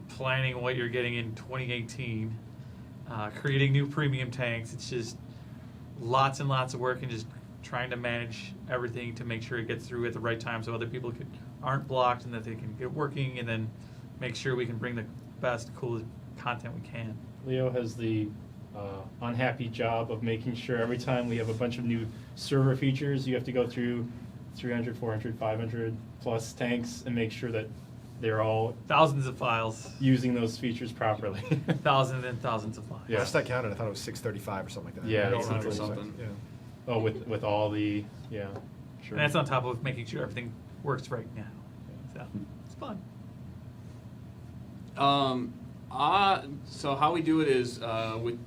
Planning what you're getting in 2018, creating new premium tanks. It's just lots and lots of work, and just trying to manage everything to make sure it gets through at the right time, so other people aren't blocked and that they can get working, and then make sure we can bring the best, coolest content we can. Leo has the unhappy job of making sure every time we have a bunch of new server features, you have to go through 300, 400, 500 plus tanks and make sure that they're all Thousands of files, using those features properly. thousands and thousands of files. Yeah. Last I counted, I thought it was 635 or something like that. Yeah, I don't it's remember something. exactly. Yeah. Oh, with all the, yeah, sure. And that's on top of making sure everything works right now. So it's fun. So how we do it is with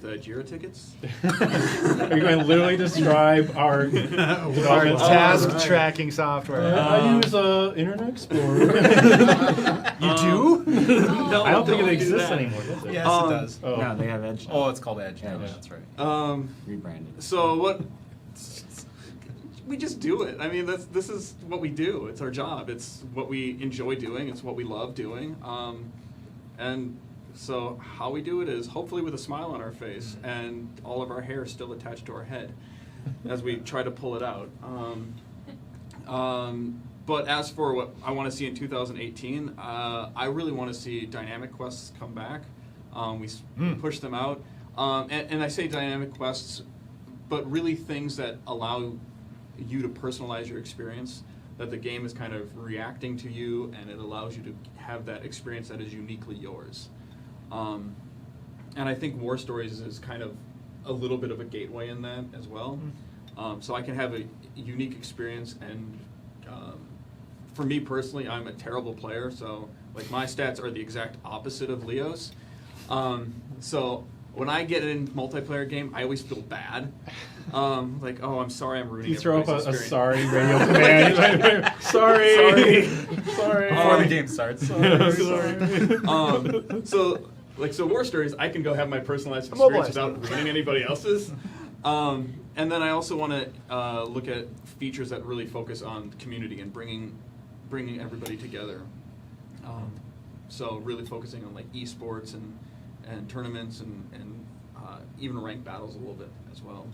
Jira tickets. Are you going to literally describe our Our development? task tracking software. I use Internet Explorer. You do? No, I don't think it do exists that. anymore, does it? Yes, Um, it does. Oh. No, they have Edge. Oh, it's called Edge. Yeah, now, Edge. that's right. Rebranded. So what? We just do it. I mean, this is what we do. It's our job. It's what we enjoy doing. It's what we love doing. And so how we do it is hopefully with a smile on our face and all of our hair still attached to our head as we try to pull it out. But as for what I want to see in 2018, I really want to see dynamic quests come back. We push them out. And I say dynamic quests, but really things that allow you to personalize your experience, that the game is kind of reacting to you, and it allows you to have that experience that is uniquely yours. And I think War Stories is kind of a little bit of a gateway in that as well. So I can have a unique experience, and for me personally, I'm a terrible player, so like my stats are the exact opposite of Leo's. So when I get in multiplayer game, I always feel bad. Like, oh, I'm sorry, I'm ruining You throw up everybody's a experience. sorry radio command. Sorry. Sorry. Before the game starts. So War Stories, I can go have my personalized Immobilized. experience without ruining anybody else's. And then I also want to look at features that really focus on community and bringing everybody together. So really focusing on like esports and tournaments and even ranked battles a little bit as well.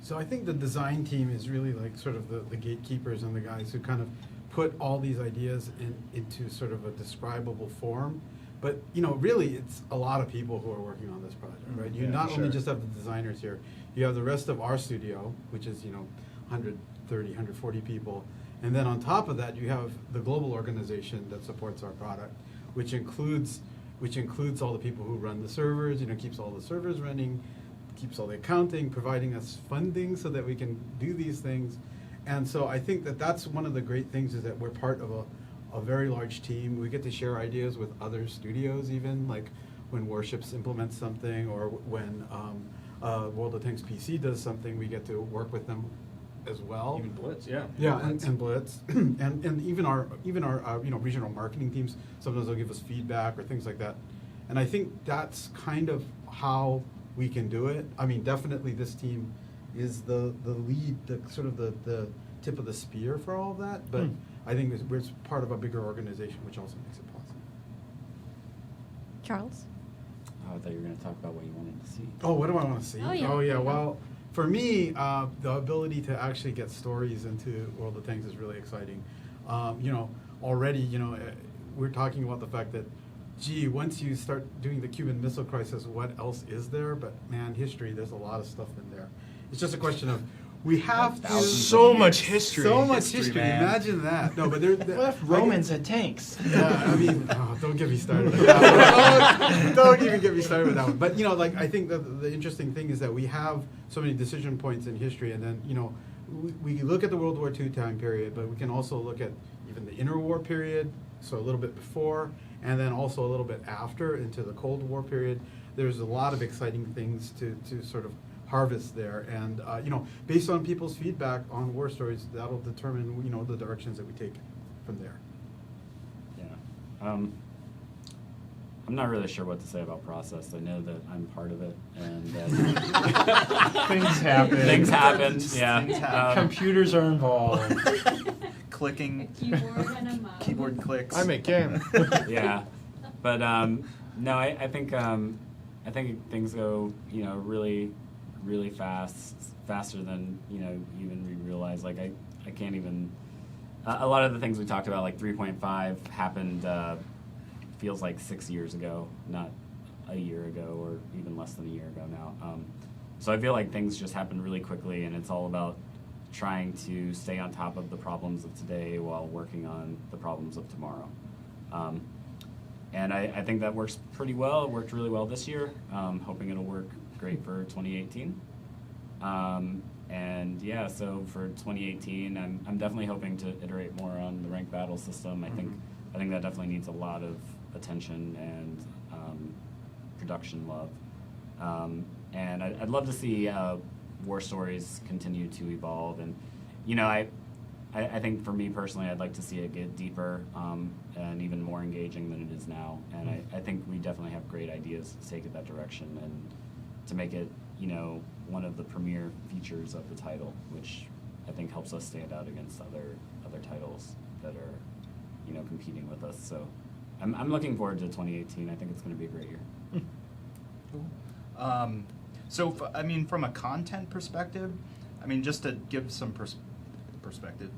So I think the design team is really like sort of the gatekeepers and the guys who kind of put all these ideas into sort of a describable form. But, you know, really it's a lot of people who are working on this project, right? You Yeah, not only sure. just have the designers here, you have the rest of our studio, which is, 130, 140 people. And then on top of that, you have the global organization that supports our product, which includes all the people who run the servers, keeps all the servers running, keeps all the accounting, providing us funding so that we can do these things. And so I think that that's one of the great things, is that we're part of a very large team. We get to share ideas with other studios, even like when Warships implements something, or when World of Tanks PC does something, we get to work with them as well. Even Blitz, yeah. Yeah, and Blitz, and even our regional marketing teams, sometimes they'll give us feedback or things like that. And I think that's kind of how we can do it. I mean, definitely this team is the lead, the sort of the tip of the spear for all of that. But I think we're part of a bigger organization, which also makes it possible. Charles? Oh, I thought you were going to talk about what you wanted to see. Oh, what do I want to see? Oh, yeah. Well, for me, the ability to actually get stories into World of Tanks is really exciting. Already, we're talking about the fact that, once you start doing the Cuban Missile Crisis, what else is there? But man, history, there's a lot of stuff in there. It's just a question of, we have to... So much history. So much history, man. Imagine that. No, but there... What if Romans had tanks? Yeah, I mean, don't get me started with that one. Don't even get me started with that one. But, I think that the interesting thing is that we have so many decision points in history, and then, we look at the World War II time period, but we can also look at even the interwar period, so a little bit before, and then also a little bit after, into the Cold War period. There's a lot of exciting things to sort of harvest there, and based on people's feedback on war stories, that'll determine the directions that we take from there. Yeah. I'm not really sure what to say about process. I know that I'm part of it, and Things happen. things happen. Yeah. Things happen. Computers are involved. Clicking, Keyboard and a mouse. keyboard clicks. I make game. Yeah, but no, I think things go really fast, faster than even we realize. Like I can't even. A lot of the things we talked about, like 3.5, happened feels like 6 years ago, not a year ago, or even less than a year ago now. So I feel like things just happen really quickly, and it's all about trying to stay on top of the problems of today while working on the problems of tomorrow. And I think that works pretty well. It worked really well this year. Hoping it'll work great for 2018. And yeah, so for 2018, I'm definitely hoping to iterate more on the ranked battle system. I think that definitely needs a lot of attention and production love. And I'd love to see war stories continue to evolve. And I think for me personally, I'd like to see it get deeper and even more engaging than it is now. And I think we definitely have great ideas to take it that direction and to make it, one of the premier features of the title, which I think helps us stand out against other titles that are, competing with us. So I'm looking forward to 2018. I think it's going to be a great year. So, from a content perspective, just to give some perspective,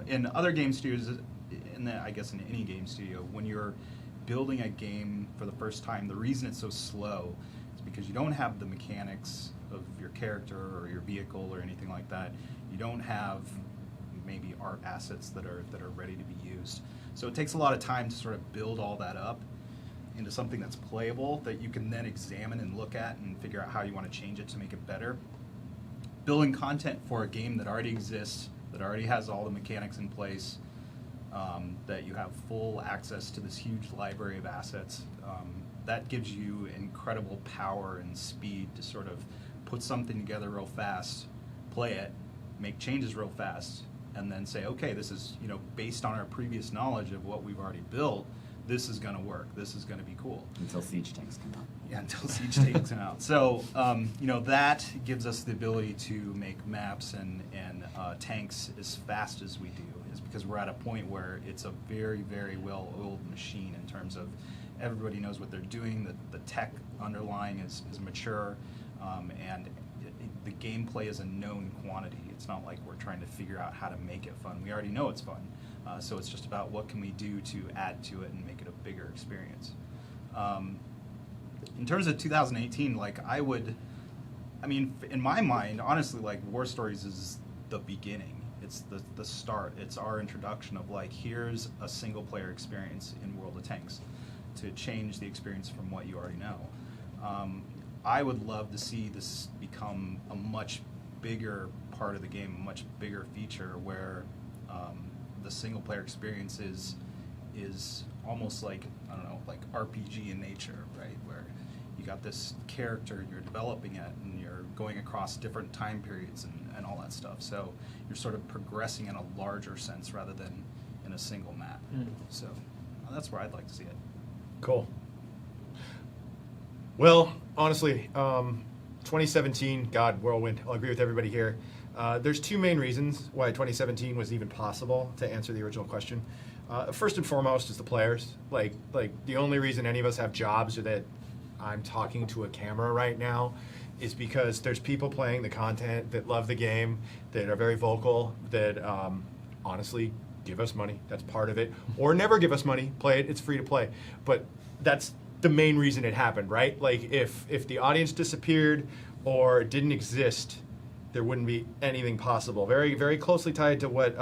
in other game studios, I guess in any game studio, when you're building a game for the first time, the reason it's so slow is because you don't have the mechanics of your character or your vehicle or anything like that. You don't have maybe art assets that are ready to be used. So it takes a lot of time to sort of build all that up into something that's playable that you can then examine and look at and figure out how you want to change it to make it better. Building content for a game that already exists, that already has all the mechanics in place, that you have full access to this huge library of assets, that gives you incredible power and speed to sort of put something together real fast, play it, make changes real fast, and then say, okay, this is based on our previous knowledge of what we've already built, this is going to work. This is going to be cool. Until siege tanks come out. Yeah, until siege tanks come out. So, that gives us the ability to make maps and tanks as fast as we do, is because we're at a point where it's a very, very well-oiled machine in terms of everybody knows what they're doing, the tech underlying is mature, and the gameplay is a known quantity. It's not like we're trying to figure out how to make it fun. We already know it's fun. So it's just about what can we do to add to it and make it a bigger experience. In terms of 2018, in my mind, honestly, War Stories is the beginning. It's the start. It's our introduction of here's a single player experience in World of Tanks to change the experience from what you already know. I would love to see this become a much bigger part of the game, a much bigger feature where the single player experience is almost like RPG in nature, right? Where you got this character and you're developing it and you're going across different time periods and all that stuff. So you're sort of progressing in a larger sense rather than in a single map. So that's where I'd like to see it. Cool. Well, honestly, 2017, God, whirlwind. I'll agree with everybody here. There's two main reasons why 2017 was even possible, to answer the original question. First and foremost is the players. Like the only reason any of us have jobs or that I'm talking to a camera right now is because there's people playing the content that love the game, that are very vocal, that honestly give us money. That's part of it. Or never give us money. Play it. It's free to play. But that's the main reason it happened, right? If the audience disappeared or didn't exist, there wouldn't be anything possible. Very, very closely tied to what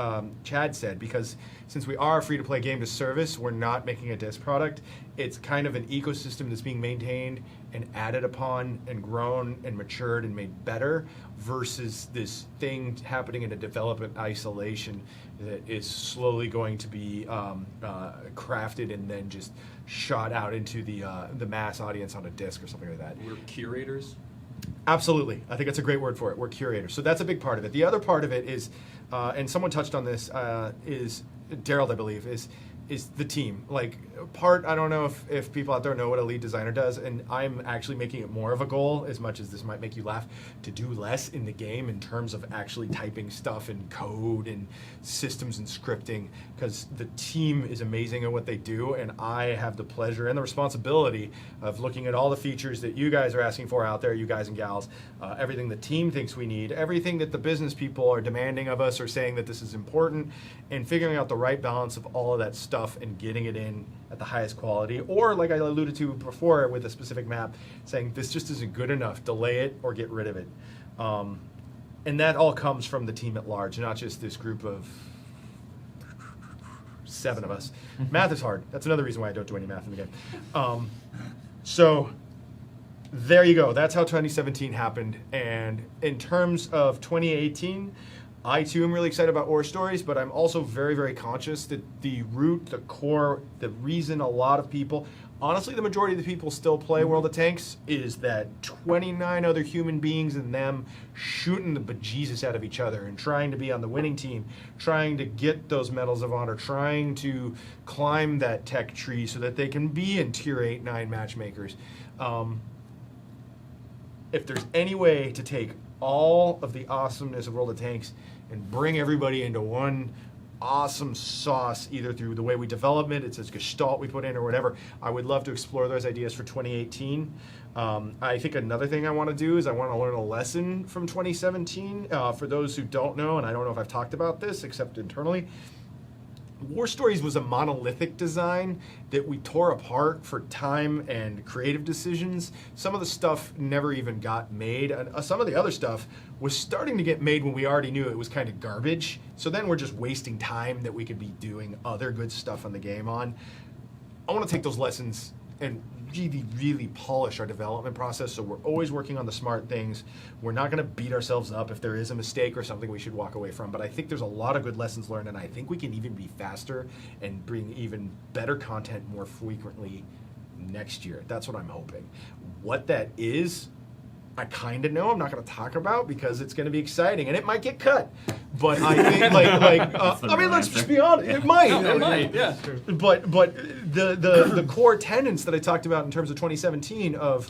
Chad said, because since we are a free-to-play game to service, we're not making a disc product. It's kind of an ecosystem that's being maintained and added upon and grown and matured and made better versus this thing happening in a development isolation that is slowly going to be crafted and then just shot out into the mass audience on a disc or something like that. We're curators. Absolutely. I think that's a great word for it. We're curators. So that's a big part of it. The other part of it is, and someone touched on this, is Daryl, I believe, is the team. I don't know if people out there know what a lead designer does, and I'm actually making it more of a goal, as much as this might make you laugh, to do less in the game in terms of actually typing stuff and code and systems and scripting, because the team is amazing at what they do, and I have the pleasure and the responsibility of looking at all the features that you guys are asking for out there, you guys and gals, everything the team thinks we need, everything that the business people are demanding of us or saying that this is important, and figuring out the right balance of all of that stuff and getting it in at the highest quality, or like I alluded to before with a specific map, saying this just isn't good enough, delay it or get rid of it. And that all comes from the team at large, not just this group of 7 of us. Math is hard. That's another reason why I don't do any math in the game. So there you go. That's how 2017 happened. And in terms of 2018, I too am really excited about War Stories, but I'm also very, very conscious that the root, the core, the reason a lot of people, honestly the majority of the people still play World of Tanks, is that 29 other human beings and them shooting the bejesus out of each other and trying to be on the winning team, trying to get those medals of honor, trying to climb that tech tree so that they can be in tier 8, 9 matchmakers. If there's any way to take all of the awesomeness of World of Tanks and bring everybody into one awesome sauce, either through the way we develop it, it's a gestalt we put in or whatever, I would love to explore those ideas for 2018. I think another thing I want to do is I want to learn a lesson from 2017. For those who don't know, and I don't know if I've talked about this except internally, War Stories was a monolithic design that we tore apart for time and creative decisions. Some of the stuff never even got made. And some of the other stuff was starting to get made when we already knew it was kind of garbage. So then we're just wasting time that we could be doing other good stuff on the game on. I want to take those lessons and really, really polish our development process, so we're always working on the smart things. We're not going to beat ourselves up if there is a mistake or something we should walk away from, but I think there's a lot of good lessons learned, and I think we can even be faster and bring even better content more frequently next year. That's what I'm hoping. What that is, I kind of know I'm not going to talk about because it's going to be exciting and it might get cut. But I think That's the I mean, real let's answer. just be honest. It might. It might, yeah. But the core tenets that I talked about in terms of 2017 of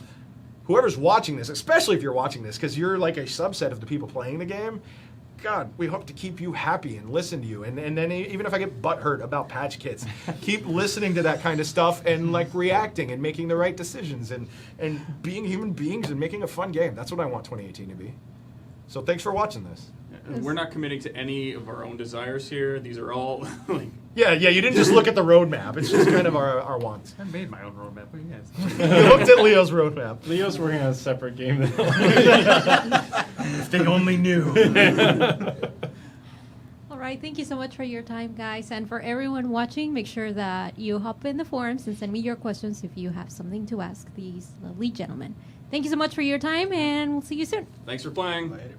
whoever's watching this, especially if you're watching this, because you're like a subset of the people playing the game. God, we hope to keep you happy and listen to you. And then even if I get butthurt about patch kits, keep listening to that kind of stuff and like reacting and making the right decisions and being human beings and making a fun game. That's what I want 2018 to be. So thanks for watching this. And we're not committing to any of our own desires here. These are all like Yeah, you didn't just look at the roadmap. It's just kind of our wants. I made my own roadmap. What do you guys? You looked at Leo's roadmap. Leo's working on a separate game. If they only knew. All right, thank you so much for your time, guys. And for everyone watching, make sure that you hop in the forums and send me your questions if you have something to ask these lovely gentlemen. Thank you so much for your time, and we'll see you soon. thanks for playing. Later.